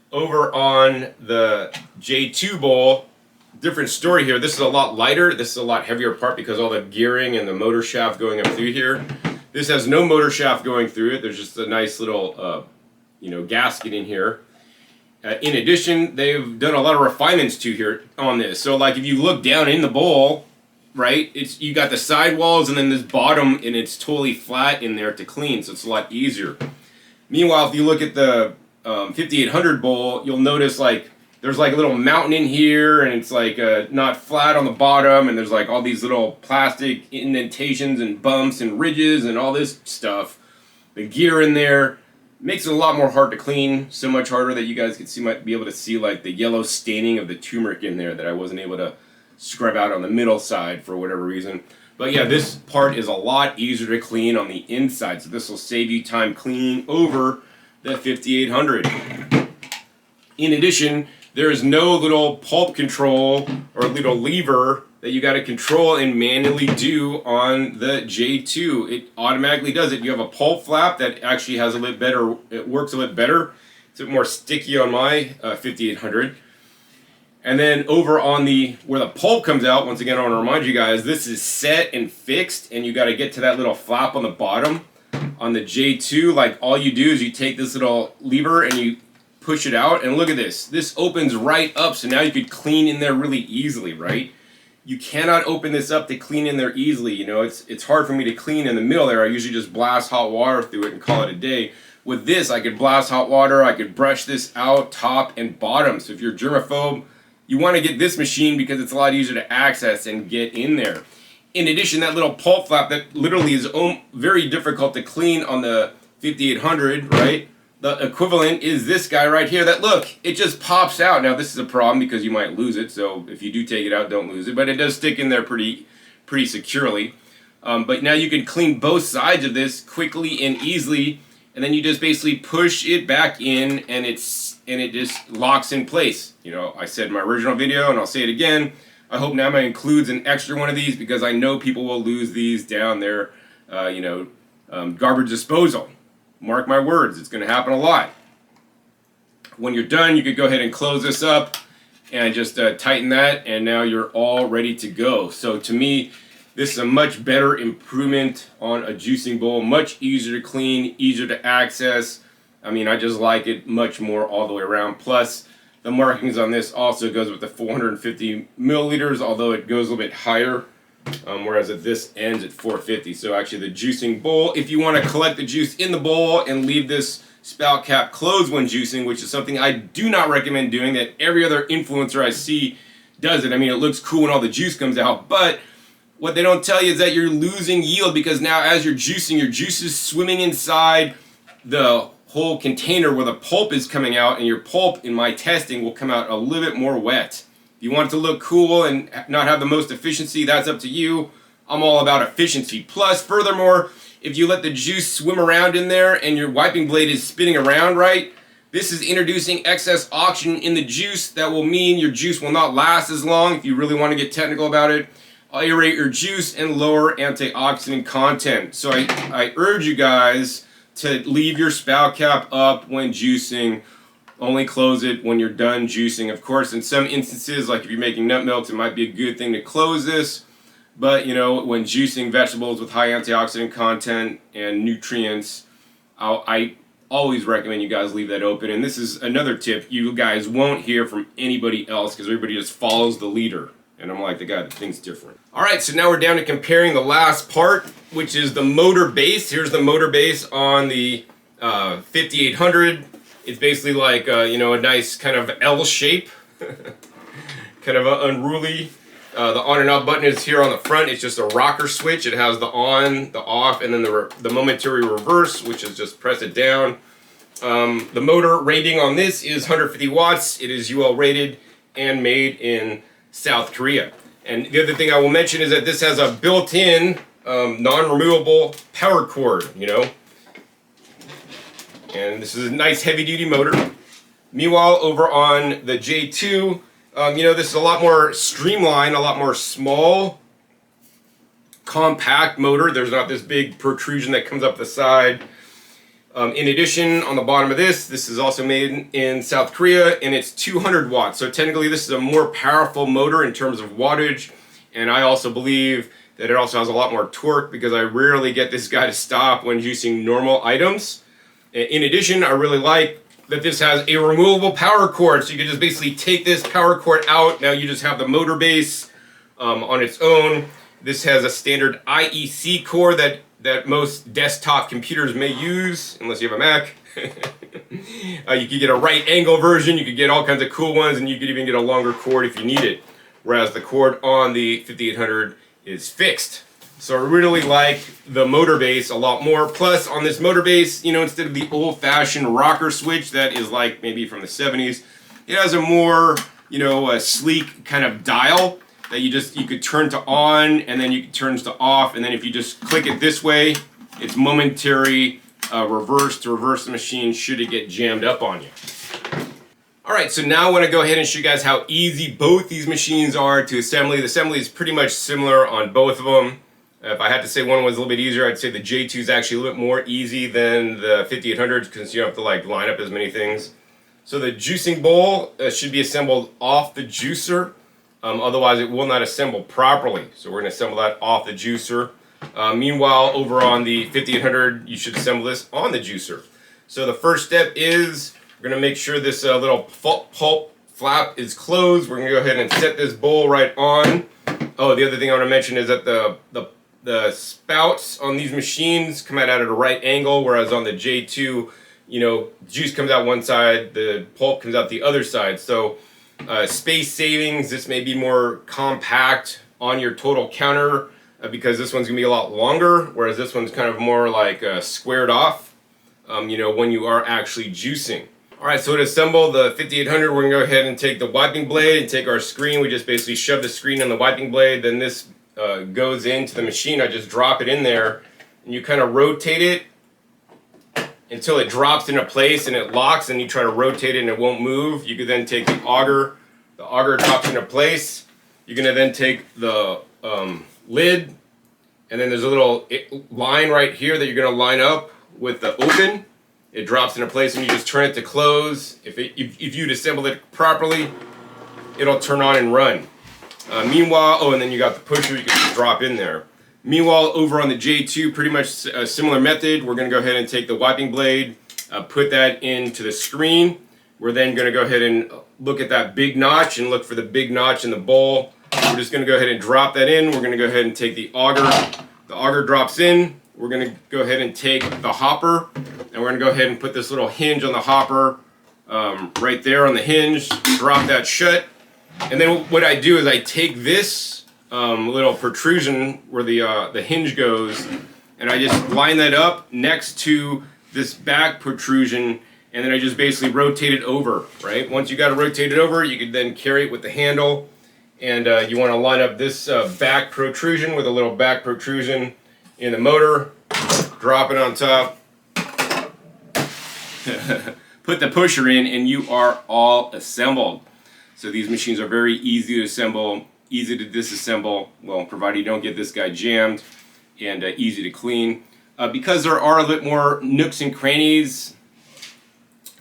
Over on the J2 bowl, different story here. This is a lot lighter. This is a lot heavier part because all the gearing and the motor shaft going up through here. This has no motor shaft going through it. There's just a nice little, you know, gasket in here. In addition, they've done a lot of refinements to here on this. So like if you look down in the bowl, right, it's you got the sidewalls and then this bottom, and it's totally flat in there to clean, so it's a lot easier. Meanwhile, if you look at the 5800 bowl, you'll notice like there's like a little mountain in here, and it's like not flat on the bottom, and there's like all these little plastic indentations and bumps and ridges and all this stuff. The gear in there makes it a lot more hard to clean, so much harder that you guys might be able to see like the yellow staining of the turmeric in there that I wasn't able to scrub out on the middle side for whatever reason. But yeah, this part is a lot easier to clean on the inside, so this will save you time cleaning over the 5800. In addition, there is no little pulp control or little lever that you got to control and manually do on the J2. It automatically does it. You have a pulp flap that actually has a bit better, it works a bit better. It's a bit more sticky on my 5800. And then over on where the pulp comes out, once again I want to remind you guys, this is set and fixed, and you got to get to that little flap on the bottom. On the J2, like all you do is you take this little lever and you push it out, and look at this. This opens right up, so now you could clean in there really easily, right? You cannot open this up to clean in there easily. You know, it's hard for me to clean in the middle there. I usually just blast hot water through it and call it a day. With this, I could blast hot water, I could brush this out top and bottom. So if you're germaphobe, you want to get this machine because it's a lot easier to access and get in there. In addition, that little pulp flap that literally is very difficult to clean on the 5800, right? The equivalent is this guy right here that, look, it just pops out. Now this is a problem because you might lose it, so if you do take it out, don't lose it, but it does stick in there pretty securely. But now you can clean both sides of this quickly and easily, and then you just basically push it back in, and it just locks in place. You know, I said in my original video, and I'll say it again, I hope Nama includes an extra one of these because I know people will lose these down their, garbage disposal. Mark my words, it's going to happen a lot. When you're done, you could go ahead and close this up and just tighten that, and now you're all ready to go. So to me, this is a much better improvement on a juicing bowl, much easier to clean, easier to access. I mean, I just like it much more all the way around. Plus, the markings on this also goes with the 450 milliliters, although it goes a little bit higher. Whereas at this ends at 450. So actually the juicing bowl, if you want to collect the juice in the bowl and leave this spout cap closed when juicing, which is something I do not recommend doing, that every other influencer I see does it. I mean, it looks cool when all the juice comes out, but what they don't tell you is that you're losing yield because now as you're juicing, your juice is swimming inside the whole container where the pulp is coming out, and your pulp, in my testing, will come out a little bit more wet. If you want it to look cool and not have the most efficiency, that's up to you. I'm all about efficiency. Plus, furthermore, if you let the juice swim around in there and your wiping blade is spinning around right, this is introducing excess oxygen in the juice that will mean your juice will not last as long. If you really want to get technical about it, aerate your juice and lower antioxidant content. So I urge you guys to leave your spout cap up when juicing, Only close it when you're done juicing. Of course, in some instances, like if you're making nut milks, it might be a good thing to close this. But you know, when juicing vegetables with high antioxidant content and nutrients, I always recommend you guys leave that open. And this is another tip you guys won't hear from anybody else, because everybody just follows the leader. And I'm like the guy that thinks different. All right, so now we're down to comparing the last part, which is the motor base. Here's the motor base on the 5800. It's basically like you know, a nice kind of L shape, kind of unruly. The on and off button is here on the front. It's just a rocker switch. It has the on, the off, and then the momentary reverse, which is just press it down. The motor rating on this is 150 watts. It is UL rated and made in South Korea. And the other thing I will mention is that this has a built-in non-removable power cord, you know. And this is a nice heavy-duty motor. Meanwhile, over on the J2, you know, this is a lot more streamlined, a lot more small, compact motor. There's not this big protrusion that comes up the side. In addition, on the bottom of this is also made in South Korea, and it's 200 watts. So technically this is a more powerful motor in terms of wattage, and I also believe that it also has a lot more torque, because I rarely get this guy to stop when juicing normal items. In addition, I really like that this has a removable power cord, so you can just basically take this power cord out. Now you just have the motor base on its own. This has a standard IEC cord that most desktop computers may use, unless you have a Mac. You could get a right angle version, you could get all kinds of cool ones, and you could even get a longer cord if you need it. Whereas the cord on the 5800 is fixed. So I really like the motor base a lot more. Plus, on this motor base, you know, instead of the old-fashioned rocker switch that is like maybe from the 70s, it has a more, you know, a sleek kind of dial that you could turn to on, and then you can turn to off, and then if you just click it this way, it's momentary reverse to reverse the machine should it get jammed up on you. Alright, so now I want to go ahead and show you guys how easy both these machines are to assembly. The assembly is pretty much similar on both of them. If I had to say one was a little bit easier, I'd say the J2 is actually a little bit more easy than the 5800, because you don't have to like line up as many things. So the juicing bowl should be assembled off the juicer. Otherwise it will not assemble properly. So we're going to assemble that off the juicer. Meanwhile, over on the 5800, you should assemble this on the juicer. So the first step is we're going to make sure this little pulp flap is closed. We're going to go ahead and set this bowl right on. Oh, the other thing I want to mention is that the spouts on these machines come out at a right angle, whereas on the J2, you know, juice comes out one side, the pulp comes out the other side. So space savings, this may be more compact on your total counter because this one's gonna be a lot longer, whereas this one's kind of more like squared off, you know, when you are actually juicing. Alright, so to assemble the 5800, we're gonna go ahead and take the wiping blade and take our screen. We just basically shove the screen on the wiping blade, then this goes into the machine. I just drop it in there, and you kind of rotate it until it drops into place and it locks, and you try to rotate it and it won't move. You could then take the auger drops into place. You're going to then take the lid, and then there's a little line right here that you're going to line up with the open. It drops into place, and you just turn it to close. If you'd assembled it properly, it'll turn on and run. Meanwhile, oh, and then you got the pusher you can just drop in there. Meanwhile, over on the J2, pretty much a similar method. We're going to go ahead and take the wiping blade, put that into the screen. We're then going to go ahead and look at that big notch and look for the big notch in the bowl. We're just going to go ahead and drop that in. We're going to go ahead and take the auger. The auger drops in. We're going to go ahead and take the hopper, and we're going to go ahead and put this little hinge on the hopper right there on the hinge. Drop that shut. And then what I do is I take this little protrusion where the hinge goes, and I just line that up next to this back protrusion, and then I just basically rotate it over, right? Once you got it rotated over, you could then carry it with the handle, and you want to line up this back protrusion with a little back protrusion in the motor, drop it on top, put the pusher in, and you are all assembled. So these machines are very easy to assemble, easy to disassemble, well, provided you don't get this guy jammed, and easy to clean. Because there are a bit more nooks and crannies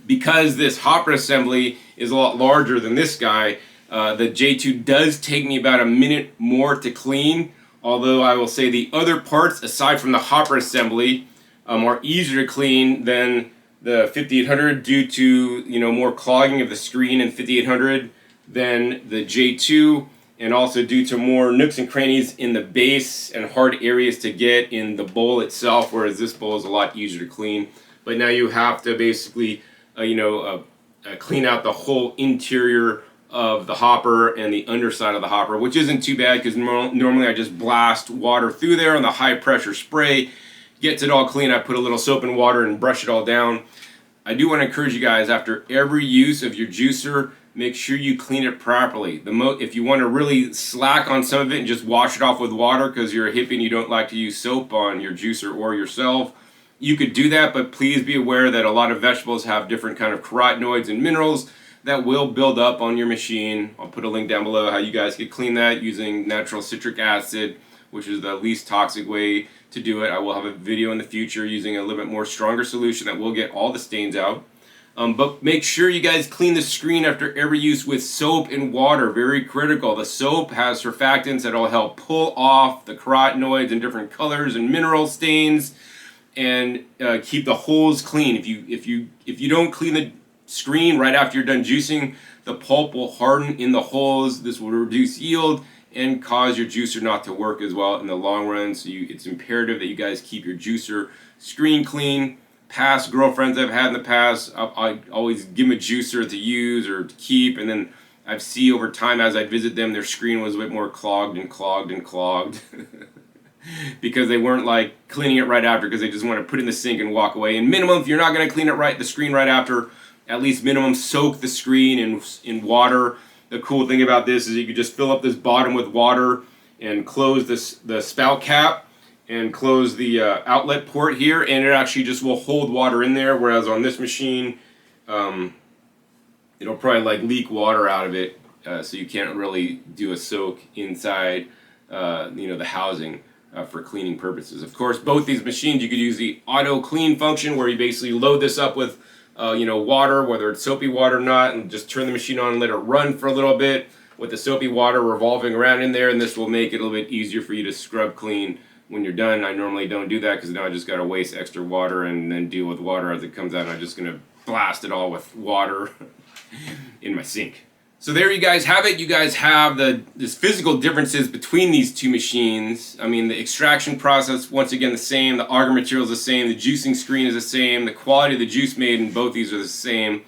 Because this hopper assembly is a lot larger than this guy, the J2 does take me about a minute more to clean, although I will say the other parts, aside from the hopper assembly, are easier to clean than the 5800 due to more clogging of the screen in 5800 than the J2, and also due to more nooks and crannies in the base and hard areas to get in the bowl itself, whereas this bowl is a lot easier to clean. But now you have to basically clean out the whole interior of the hopper and the underside of the hopper, which isn't too bad because normally I just blast water through there on the high pressure spray, gets it all clean. I put a little soap and water and brush it all down. I do want to encourage you guys, after every use of your juicer, make sure you clean it properly. If you want to really slack on some of it and just wash it off with water because you're a hippie and you don't like to use soap on your juicer or yourself, you could do that, but please be aware that a lot of vegetables have different kind of carotenoids and minerals that will build up on your machine. I'll put a link down below how you guys can clean that using natural citric acid, which is the least toxic way to do it. I will have a video in the future using a little bit more stronger solution that will get all the stains out. But make sure you guys clean the screen after every use with soap and water. Very critical. The soap has surfactants that will help pull off the carotenoids and different colors and mineral stains and keep the holes clean. If you don't clean the screen right after you're done juicing, the pulp will harden in the holes. This will reduce yield and cause your juicer not to work as well in the long run. So it's imperative that you guys keep your juicer screen clean. Past girlfriends I've had in the past, I always give them a juicer to use or to keep, and then I see over time as I visit them, their screen was a bit more clogged and clogged and clogged because they weren't like cleaning it right after because they just want to put it in the sink and walk away. And minimum, if you're not going to clean the screen right after, at least minimum soak the screen in water. The cool thing about this is you could just fill up this bottom with water and close the spout cap and close the outlet port here, and it actually just will hold water in there, whereas on this machine it'll probably like leak water out of it, so you can't really do a soak inside the housing for cleaning purposes. Of course, both these machines you could use the auto clean function where you basically load this up with water, whether it's soapy water or not, and just turn the machine on and let it run for a little bit with the soapy water revolving around in there, and this will make it a little bit easier for you to scrub clean when you're done. I normally don't do that because now I just got to waste extra water and then deal with water as it comes out, and I'm just going to blast it all with water in my sink. So there you guys have it. You guys have this physical differences between these two machines. I mean, the extraction process, once again, the same. The auger material is the same. The juicing screen is the same. The quality of the juice made in both these are the same.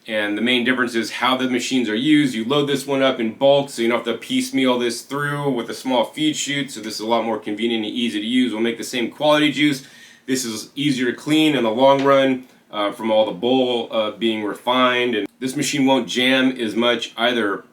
And the main difference is how the machines are used. You load this one up in bulk, so you don't have to piecemeal this through with a small feed chute. So this is a lot more convenient and easy to use. We'll make the same quality juice. This is easier to clean in the long run from all the bowl being refined. And this machine won't jam as much either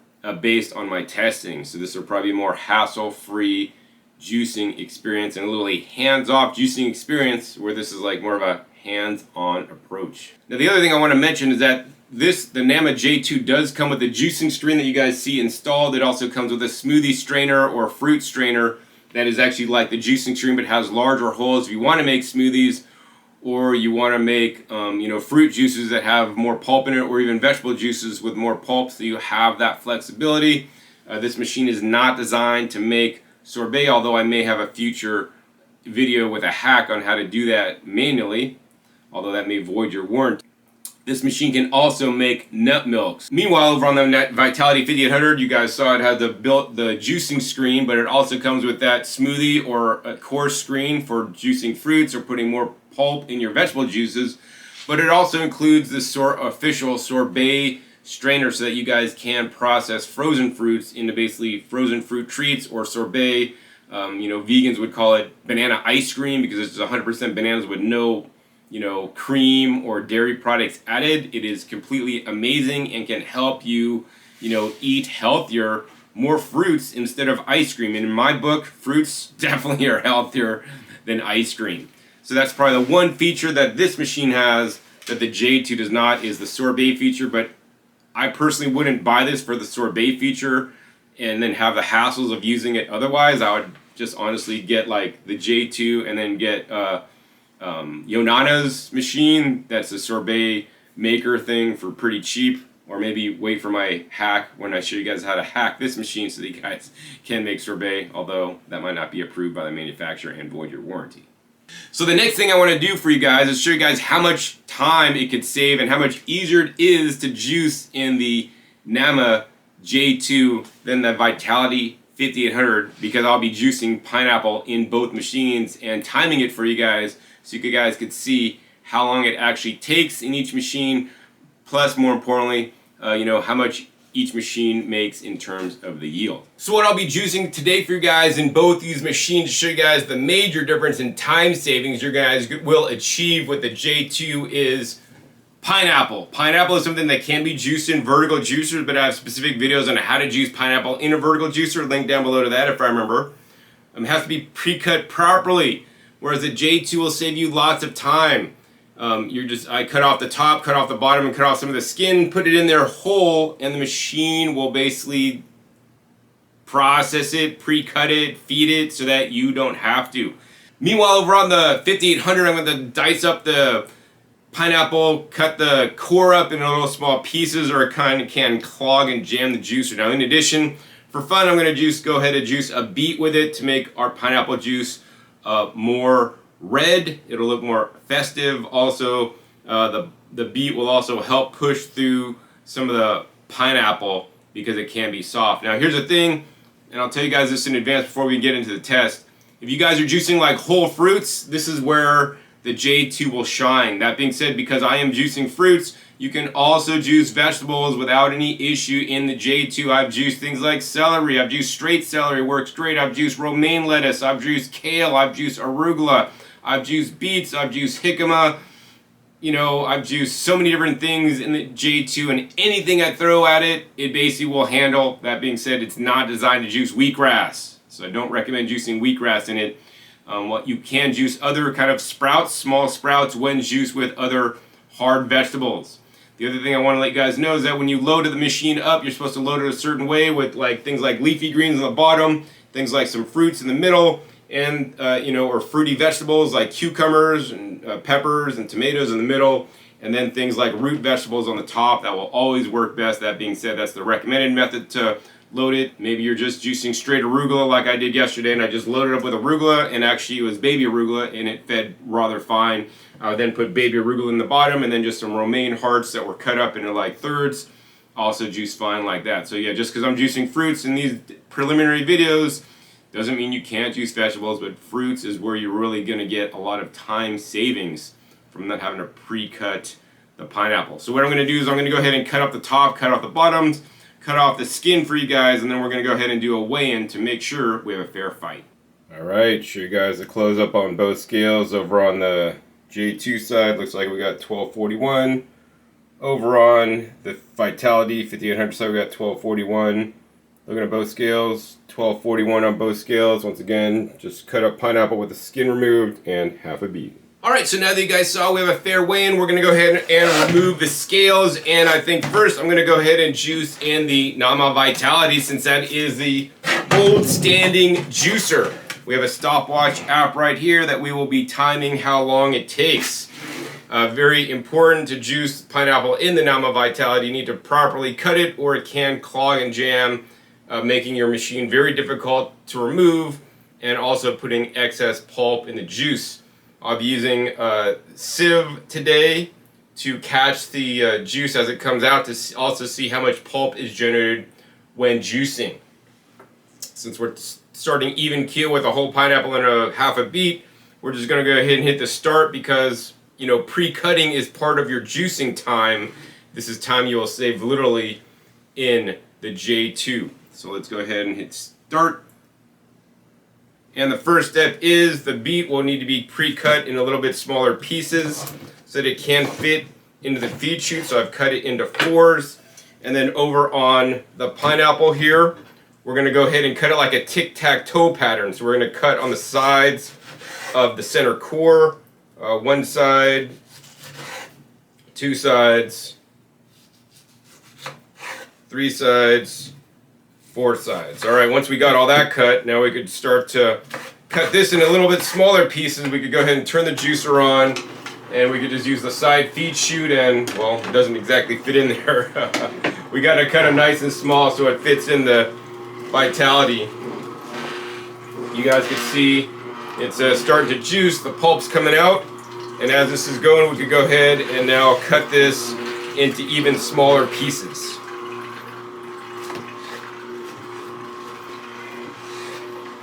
based on my testing. So this will probably be more hassle-free juicing experience and a little hands-off juicing experience where this is like more of a hands-on approach. Now the other thing I want to mention is that the Nama J2 does come with a juicing screen that you guys see installed. It also comes with a smoothie strainer or fruit strainer that is actually like the juicing screen but has larger holes if you want to make smoothies or you want to make fruit juices that have more pulp in it, or even vegetable juices with more pulp, so you have that flexibility. This machine is not designed to make sorbet, although I may have a future video with a hack on how to do that manually, although that may void your warranty. This machine can also make nut milks. Meanwhile, over on the Vitality 5800, you guys saw it had the juicing screen, but it also comes with that smoothie or a coarse screen for juicing fruits or putting more pulp in your vegetable juices. But it also includes this official sorbet strainer so that you guys can process frozen fruits into basically frozen fruit treats or sorbet. Vegans would call it banana ice cream because it's 100% bananas with no cream or dairy products added. It is completely amazing and can help you, eat healthier, more fruits instead of ice cream. And in my book, fruits definitely are healthier than ice cream. So that's probably the one feature that this machine has that the J2 does not, is the sorbet feature. But I personally wouldn't buy this for the sorbet feature and then have the hassles of using it otherwise. I would just honestly get like the J2 and then get Yonana's machine. That's a sorbet maker thing for pretty cheap, or maybe wait for my hack when I show you guys how to hack this machine so that you guys can make sorbet, although that might not be approved by the manufacturer and void your warranty. So the next thing I want to do for you guys is show you guys how much time it could save and how much easier it is to juice in the Nama J2 than the Vitality 5800, because I'll be juicing pineapple in both machines and timing it for you guys so you guys could see how long it actually takes in each machine, plus more importantly, how much each machine makes in terms of the yield. So what I'll be juicing today for you guys in both these machines to show you guys the major difference in time savings you guys will achieve with the J2 is pineapple. Pineapple is something that can be juiced in vertical juicers, but I have specific videos on how to juice pineapple in a vertical juicer, link down below to that if I remember. It has to be pre-cut properly, whereas the J2 will save you lots of time. I cut off the top, cut off the bottom, and cut off some of the skin, put it in there whole, and the machine will basically process it, pre-cut it, feed it, so that you don't have to. Meanwhile, over on the 5800, I'm going to dice up the pineapple, cut the core up into little small pieces, or it can clog and jam the juicer. Now, in addition, for fun, I'm going to go ahead and juice a beet with it to make our pineapple juice more red. It'll look more festive. Also, the beet will also help push through some of the pineapple because it can be soft. Now here's the thing, and I'll tell you guys this in advance before we get into the test. If you guys are juicing like whole fruits, this is where the J2 will shine. That being said, because I am juicing fruits, you can also juice vegetables without any issue in the J2. I've juiced things like celery. I've juiced straight celery, works great. I've juiced romaine lettuce. I've juiced kale. I've juiced arugula. I've juiced beets, I've juiced jicama, I've juiced so many different things in the J2, and anything I throw at it, it basically will handle. That being said, it's not designed to juice wheatgrass, so I don't recommend juicing wheatgrass in it. You can juice other kind of sprouts, small sprouts, when juiced with other hard vegetables. The other thing I want to let you guys know is that when you load the machine up, you're supposed to load it a certain way with things like leafy greens on the bottom, things like some fruits in the middle, and or fruity vegetables like cucumbers and peppers and tomatoes in the middle, and then things like root vegetables on the top. That will always work best. That being said, that's the recommended method to load it. Maybe you're just juicing straight arugula like I did yesterday, and I just loaded up with arugula, and actually it was baby arugula, and it fed rather fine. I then put baby arugula in the bottom, and then just some romaine hearts that were cut up into thirds, also juice fine like that. So yeah, just because I'm juicing fruits in these preliminary videos doesn't mean you can't juice vegetables, but fruits is where you're really going to get a lot of time savings from not having to pre-cut the pineapple. So what I'm going to do is I'm going to go ahead and cut off the top, cut off the bottoms, cut off the skin for you guys, and then we're going to go ahead and do a weigh-in to make sure we have a fair fight. Alright, show you guys the close up on both scales. Over on the J2 side, looks like we got 1241. Over on the Vitality 5800 side, we got 1241. Looking at both scales, 1241 on both scales. Once again, just cut up pineapple with the skin removed and half a beet. Alright, so now that you guys saw we have a fair weigh-in, we're going to go ahead and remove the scales. And I think first I'm going to go ahead and juice in the Nama Vitality, since that is the old standing juicer. We have a stopwatch app right here that we will be timing how long it takes. Very important to juice pineapple in the Nama Vitality. You need to properly cut it or it can clog and jam, making your machine very difficult to remove and also putting excess pulp in the juice. I'll be using a sieve today to catch the juice as it comes out, to also see how much pulp is generated when juicing. Since we're starting even keel with a whole pineapple and a half a beet, we're just going to go ahead and hit the start, because pre-cutting is part of your juicing time. This is time you will save literally in the J2. So let's go ahead and hit start. And the first step is the beet will need to be pre-cut in a little bit smaller pieces so that it can fit into the feed chute. So I've cut it into 4s. And then over on the pineapple here, we're going to go ahead and cut it like a tic-tac-toe pattern. So we're going to cut on the sides of the center core, one side, two sides, three sides, four sides. All right, once we got all that cut, now we could start to cut this in a little bit smaller pieces. We could go ahead and turn the juicer on and we could just use the side feed chute, and well, it doesn't exactly fit in there. We got to cut it nice and small so it fits in the vitality. You guys can see it's starting to juice, the pulp's coming out, and as this is going, we could go ahead and now cut this into even smaller pieces.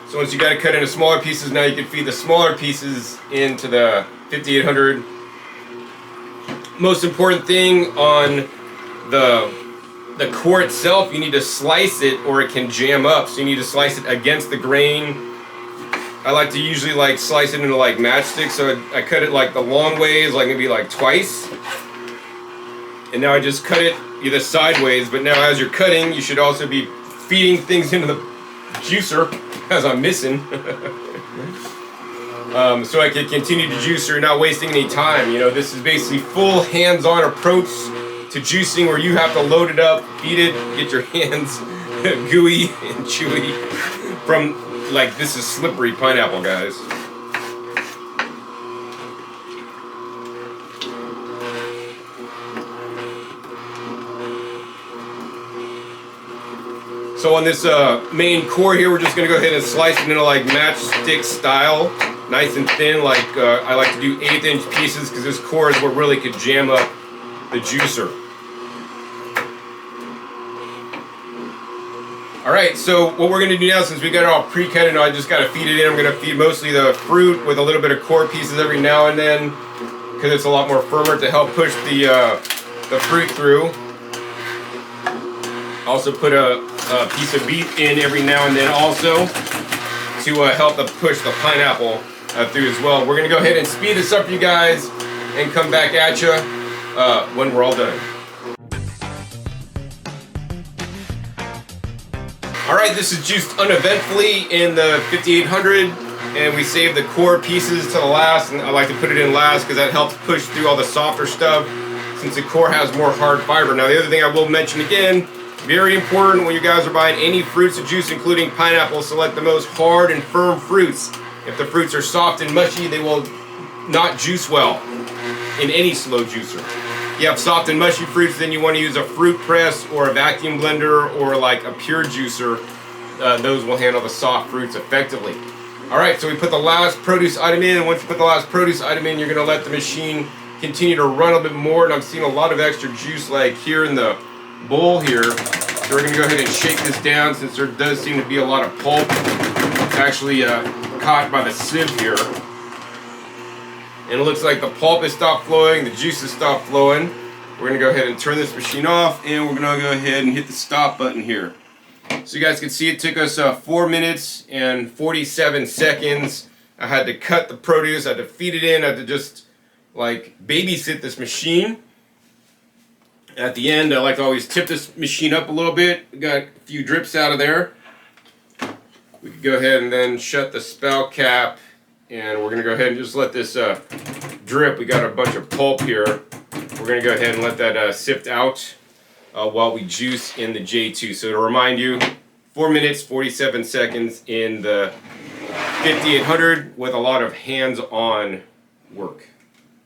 So once you got it cut into smaller pieces, now you can feed the smaller pieces into the 5800. Most important thing on the core itself, you need to slice it or it can jam up. So you need to slice it against the grain. I like to usually like slice it into like matchsticks, so I cut it like the long ways, like maybe like twice. And now I just cut it either sideways, but now as you're cutting, you should also be feeding things into the juicer, as I'm missing. So I can continue to juicer, not wasting any time. You know, this is basically full hands-on approach to juicing where you have to load it up, feed it, get your hands gooey and chewy from, like, this is slippery pineapple, guys. So on this main core here, we're just gonna go ahead and slice it into like matchstick style, nice and thin. Like I like to do 1/8 inch pieces because this core is what really could jam up the juicer. All right, so what we're gonna do now, since we got it all pre-cut and I just gotta feed it in, I'm gonna feed mostly the fruit with a little bit of core pieces every now and then, because it's a lot more firmer to help push the fruit through. Also put a piece of beet in every now and then also to help push the pineapple through as well. We're gonna go ahead and speed this up for you guys and come back at you when we're all done. All right, this is juiced uneventfully in the 5800, and we saved the core pieces to the last, and I like to put it in last because that helps push through all the softer stuff since the core has more hard fiber. Now the other thing I will mention again, very important when you guys are buying any fruits to juice, including pineapple, select the most hard and firm fruits. If the fruits are soft and mushy, they will not juice well in any slow juicer. If you have soft and mushy fruits, then you want to use a fruit press or a vacuum blender or like a pure juicer. Those will handle the soft fruits effectively. All right, so we put the last produce item in, and once you put the last produce item in, you're gonna let the machine continue to run a bit more, and I'm seeing a lot of extra juice like here in the bowl here. So we're gonna go ahead and shake this down since there does seem to be a lot of pulp. It's actually caught by the sieve here. And it looks like the pulp has stopped flowing, the juice has stopped flowing. We're gonna go ahead and turn this machine off, and we're gonna go ahead and hit the stop button here. So you guys can see it took us 4 minutes and 47 seconds. I had to cut the produce, I had to feed it in, I had to just like babysit this machine. At the end, I like to always tip this machine up a little bit. We got a few drips out of there. We can go ahead and then shut the spout cap, and we're gonna go ahead and just let this drip. We got a bunch of pulp here. We're gonna go ahead and let that sift out while we juice in the J2. So to remind you, 4 minutes, 47 seconds in the 5800 with a lot of hands-on work.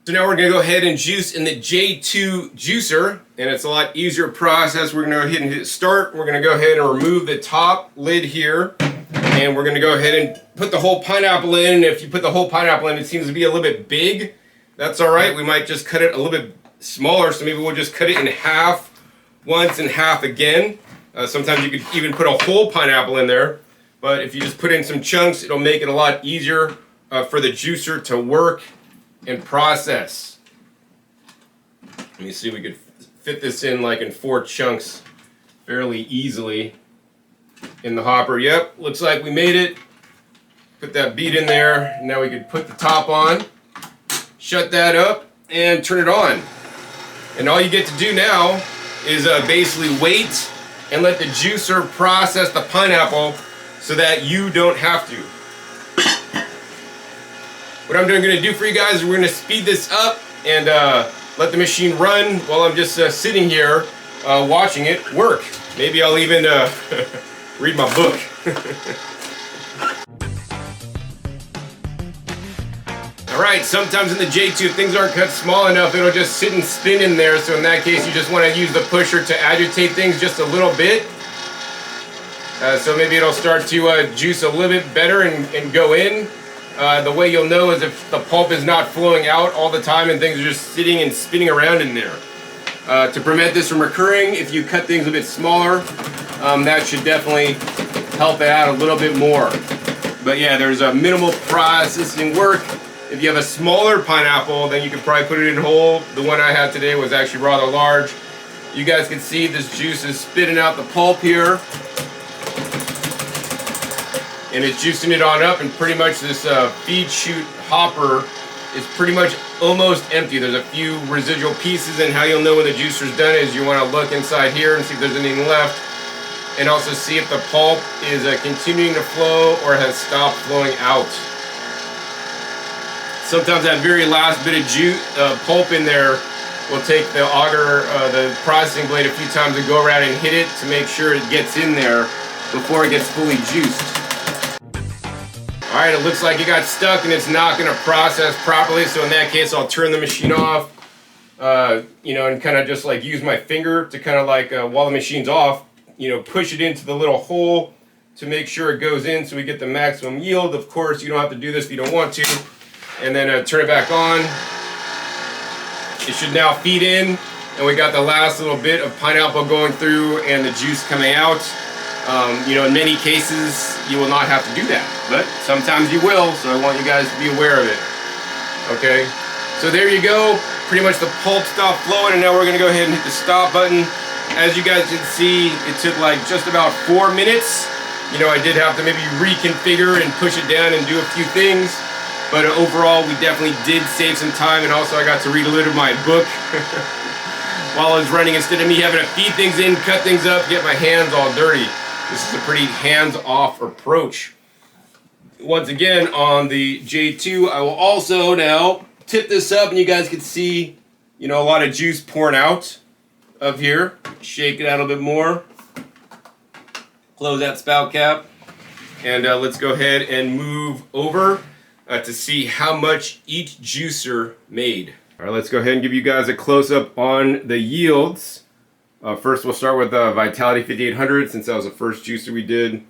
So now we're gonna go ahead and juice in the J2 juicer, and it's a lot easier process. We're gonna go ahead and hit start. We're gonna go ahead and remove the top lid here, and we're gonna go ahead and put the whole pineapple in. If you put the whole pineapple in, it seems to be a little bit big. That's all right. We might just cut it a little bit smaller, so maybe we'll just cut it in half once and half again. Sometimes you could even put a whole pineapple in there, but if you just put in some chunks, it'll make it a lot easier for the juicer to work and process. Let me see if we could fit this in like in 4 chunks fairly easily in the hopper. Yep, looks like we made it. Put that beet in there. Now we could put the top on, shut that up, and turn it on. And all you get to do now is basically wait and let the juicer process the pineapple so that you don't have to. What I'm going to do for you guys is we're going to speed this up and let the machine run while I'm just sitting here watching it work. Maybe I'll even read my book. Alright, sometimes in the J2 if things aren't cut small enough, it'll just sit and spin in there, so in that case you just want to use the pusher to agitate things just a little bit. So maybe it'll start to juice a little bit better and go in. The way you'll know is if the pulp is not flowing out all the time and things are just sitting and spinning around in there. To prevent this from occurring, if you cut things a bit smaller, that should definitely help it out a little bit more. But yeah, there's a minimal processing work. If you have a smaller pineapple, then you can probably put it in whole. The one I had today was actually rather large. You guys can see this juice is spitting out the pulp here. And it's juicing it on up, and pretty much this feed chute hopper is pretty much almost empty. There's a few residual pieces, and how you'll know when the juicer's done is you want to look inside here and see if there's anything left, and also see if the pulp is continuing to flow or has stopped flowing out. Sometimes that very last bit of pulp in there will take the auger, the processing blade a few times and go around and hit it to make sure it gets in there before it gets fully juiced. Alright, it looks like it got stuck and it's not going to process properly, so in that case I'll turn the machine off, you know, and kind of just like use my finger to kind of like, while the machine's off, you know, push it into the little hole to make sure it goes in so we get the maximum yield. Of course, you don't have to do this if you don't want to. And then turn it back on. It should now feed in, and we got the last little bit of pineapple going through and the juice coming out. You know, in many cases, you will not have to do that, but sometimes you will, so I want you guys to be aware of it. Okay, so there you go. Pretty much the pulp stopped flowing, and now we're going to go ahead and hit the stop button. As you guys can see, it took like just about 4 minutes. You know, I did have to maybe reconfigure and push it down and do a few things, but overall, we definitely did save some time, and also I got to read a little of my book while I was running instead of me having to feed things in, cut things up, get my hands all dirty. This is a pretty hands-off approach. Once again, on the J2, I will also now tip this up, and you guys can see, you know, a lot of juice pouring out of here. Shake it out a little bit more. Close that spout cap. And let's go ahead and move over to see how much each juicer made. All right, let's go ahead and give you guys a close-up on the yields. First, we'll start with Vitality 5800, since that was the first juicer we did.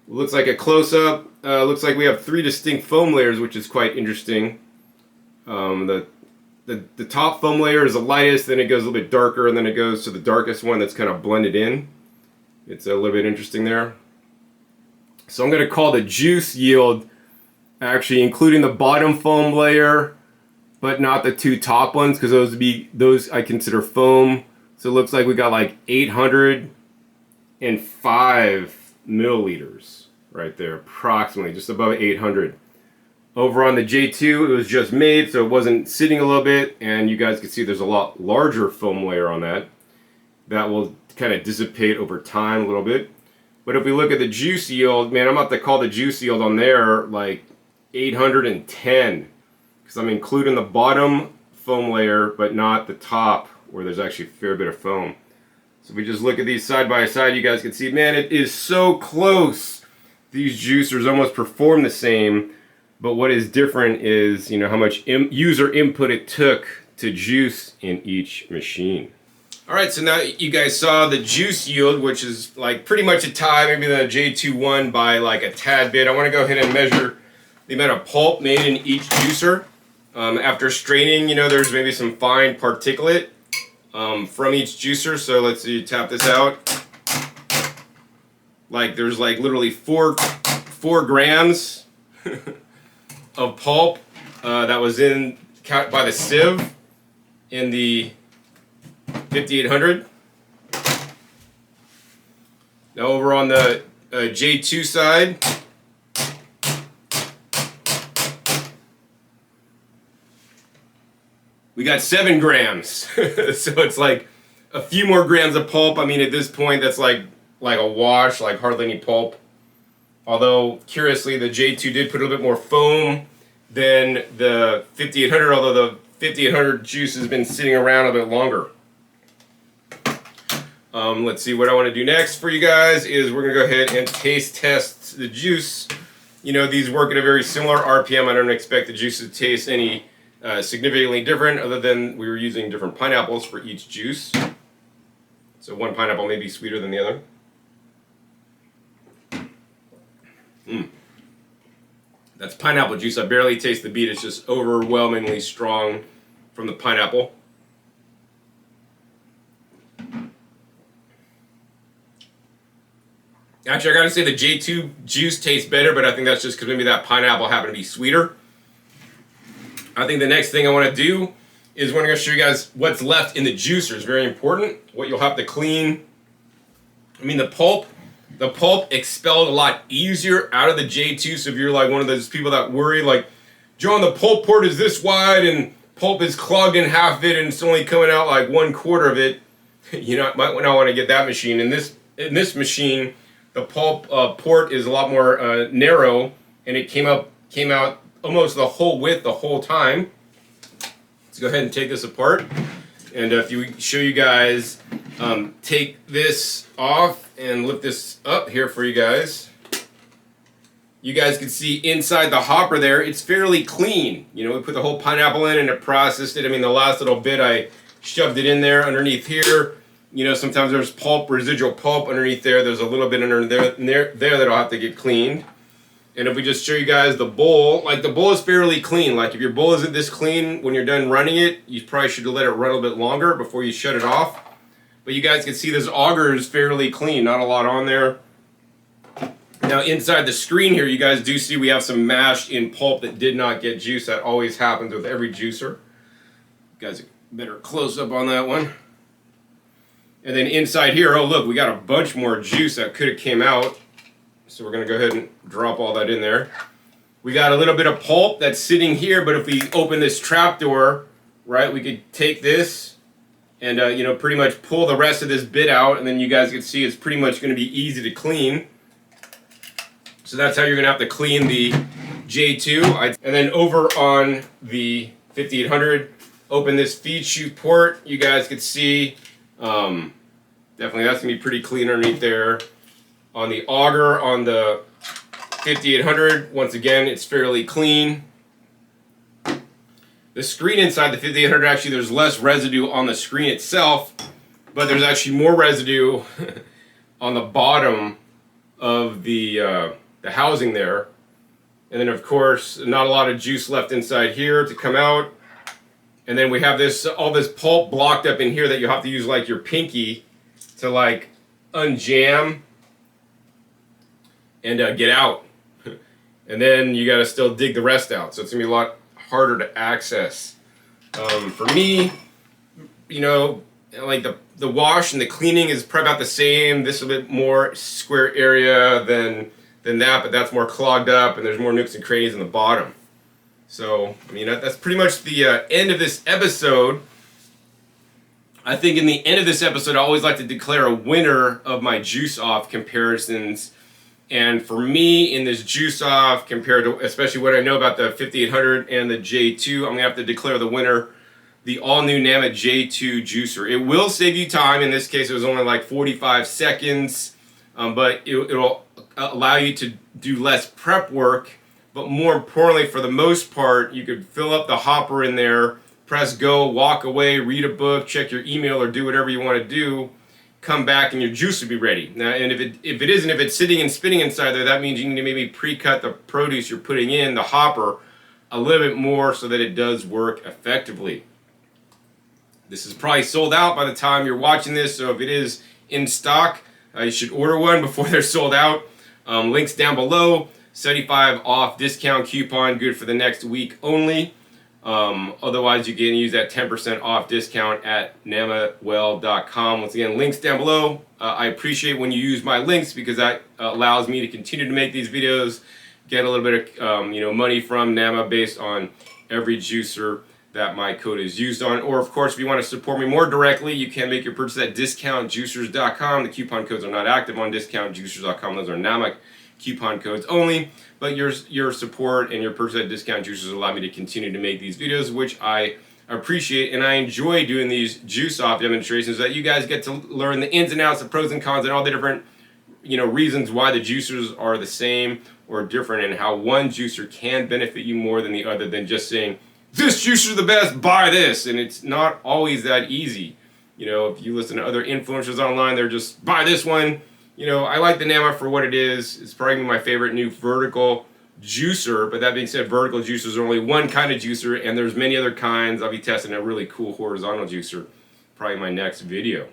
Looks like a close-up. Looks like we have 3 distinct foam layers, which is quite interesting. The top foam layer is the lightest, then it goes a little bit darker, and then it goes to the darkest one that's kind of blended in. It's a little bit interesting there. So I'm going to call the juice yield actually including the bottom foam layer, but not the 2 top ones, because those I consider foam. So it looks like we got like 805 milliliters right there, approximately, just above 800. Over on the J2, it was just made, so it wasn't sitting a little bit, and you guys can see there's a lot larger foam layer on that. That will kind of dissipate over time a little bit. But if we look at the juice yield, man, I'm about to call the juice yield on there like 810, because I'm including the bottom foam layer, but not the top, where there's actually a fair bit of foam. So if we just look at these side by side, you guys can see, man, it is so close. These juicers almost perform the same, but what is different is, you know, how much user input it took to juice in each machine. All right, so now you guys saw the juice yield, which is like pretty much a tie. Maybe the J2 won by like a tad bit. I want to go ahead and measure the amount of pulp made in each juicer. After straining, you know, there's maybe some fine particulate from each juicer. So let's see, tap this out. Like there's like literally 4 grams of pulp that was in by the sieve in the 5800. Now over on the J2 side, we got 7 grams. So it's like a few more grams of pulp. I mean, at this point, that's like a wash, like hardly any pulp. Although, curiously, the J2 did put a little bit more foam than the 5800, although the 5800 juice has been sitting around a bit longer. Let's see, what I want to do next for you guys is we're going to go ahead and taste test the juice you know, these work at a very similar RPM. I don't expect the juice to taste any significantly different, other than we were using different pineapples for each juice. So one pineapple may be sweeter than the other. That's pineapple juice. I barely taste the beet. It's just overwhelmingly strong from the pineapple. Actually, I gotta say the J2 juice tastes better, but I think that's just because maybe that pineapple happened to be sweeter. I think the next thing I want to do is we're going to show you guys what's left in the juicer. It's very important. What you'll have to clean. I mean, the pulp expelled a lot easier out of the J2. So if you're like one of those people that worry, like, John, the pulp port is this wide and pulp is clogged in half of it and it's only coming out like 1/4 of it, you know, might not want to get that machine. In this machine, the pulp port is a lot more narrow, and it came out almost the whole width the whole time. Let's go ahead and take this apart. And if you show you guys, take this off and lift this up here for you guys. You guys can see inside the hopper there, it's fairly clean. You know, we put the whole pineapple in and it processed it. I mean, the last little bit I shoved it in there underneath here. You know, sometimes there's pulp, residual pulp underneath there. There's a little bit under there that'll have to get cleaned. And if we just show you guys the bowl, like the bowl is fairly clean. Like if your bowl isn't this clean when you're done running it, you probably should let it run a little bit longer before you shut it off. But you guys can see this auger is fairly clean, not a lot on there. Now inside the screen here, you guys do see we have some mashed in pulp that did not get juice. That always happens with every juicer. You guys better close up on that one. And then inside here, oh look, we got a bunch more juice that could have came out. So we're going to go ahead and drop all that in there. We got a little bit of pulp that's sitting here, but if we open this trapdoor, right, we could take this and, you know, pretty much pull the rest of this bit out, and then you guys can see it's pretty much going to be easy to clean. So that's how you're going to have to clean the J2. And then over on the 5800, open this feed chute port. You guys can see, definitely that's going to be pretty clean underneath there. On the auger, on the 5800, once again, it's fairly clean. The screen inside the 5800, actually, there's less residue on the screen itself, but there's actually more residue on the bottom of the housing there. And then, of course, not a lot of juice left inside here to come out. And then we have this all this pulp blocked up in here that you have to use like your pinky to like unjam and get out. And then you got to still dig the rest out. So it's going to be a lot harder to access. For me, you know, like the wash and the cleaning is probably about the same. This is a bit more square area than that, but that's more clogged up and there's more nooks and crannies in the bottom. So, I mean, that's pretty much the end of this episode. I think in the end of this episode, I always like to declare a winner of my juice off comparisons. And for me, in this juice off, compared to especially what I know about the 5800 and the J2, I'm going to have to declare the winner, the all-new Nama J2 juicer. It will save you time. In this case, it was only like 45 seconds, but it'll allow you to do less prep work. But more importantly, for the most part, you could fill up the hopper in there, press go, walk away, read a book, check your email, or do whatever you want to do. Come back and your juice will be ready. Now, and if it's sitting and spinning inside there, that means you need to maybe pre-cut the produce you're putting in the hopper a little bit more so that it does work effectively. This is probably sold out by the time you're watching this, so if it is in stock, you should order one before they're sold out. Links down below. 75 off discount coupon, good for the next week only. Otherwise, you can use that 10% off discount at namawell.com. Once again, links down below. I appreciate when you use my links because that allows me to continue to make these videos, get a little bit of money from Nama based on every juicer that my code is used on. Or, of course, if you want to support me more directly, you can make your purchase at discountjuicers.com. The coupon codes are not active on discountjuicers.com. Those are Nama coupon codes only, but your support and your purchase at Discount Juicers allow me to continue to make these videos, which I appreciate, and I enjoy doing these juice off demonstrations so that you guys get to learn the ins and outs, the pros and cons, and all the different reasons why the juicers are the same or different, and how one juicer can benefit you more than the other, than just saying, this juicer is the best, buy this. And it's not always that easy. If you listen to other influencers online, they're just, buy this one. I like the NAMA for what it is. It's probably my favorite new vertical juicer. But that being said, vertical juicers are only one kind of juicer, and there's many other kinds. I'll be testing a really cool horizontal juicer probably in my next video.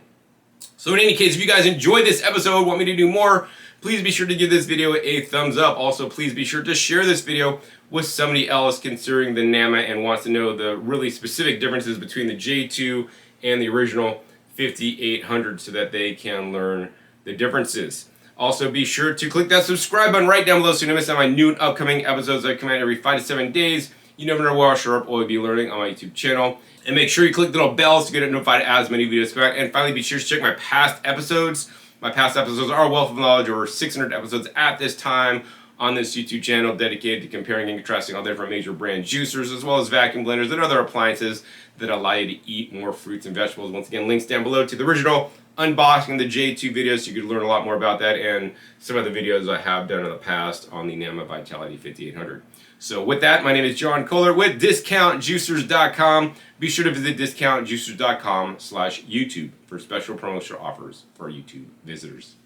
So in any case, if you guys enjoyed this episode, want me to do more, please be sure to give this video a thumbs up. Also, please be sure to share this video with somebody else considering the NAMA and wants to know the really specific differences between the J2 and the original 5800, so that they can learn the differences. Also, be sure to click that subscribe button right down below so you don't miss out on my new and upcoming episodes that come out every 5 to 7 days. You never know what sharp will be learning on my YouTube channel. And make sure you click the little bells to get notified as many videos come out. And finally, be sure to check my past episodes. My past episodes are a wealth of knowledge, over 600 episodes at this time on this YouTube channel dedicated to comparing and contrasting all different major brand juicers, as well as vacuum blenders and other appliances that allow you to eat more fruits and vegetables. Once again, links down below to the original unboxing, the J2 videos, so you could learn a lot more about that, and some of the videos I have done in the past on the NAMA Vitality 5800. So with that, my name is John Kohler with DiscountJuicers.com. Be sure to visit DiscountJuicers.com/YouTube for special promotional offers for YouTube visitors.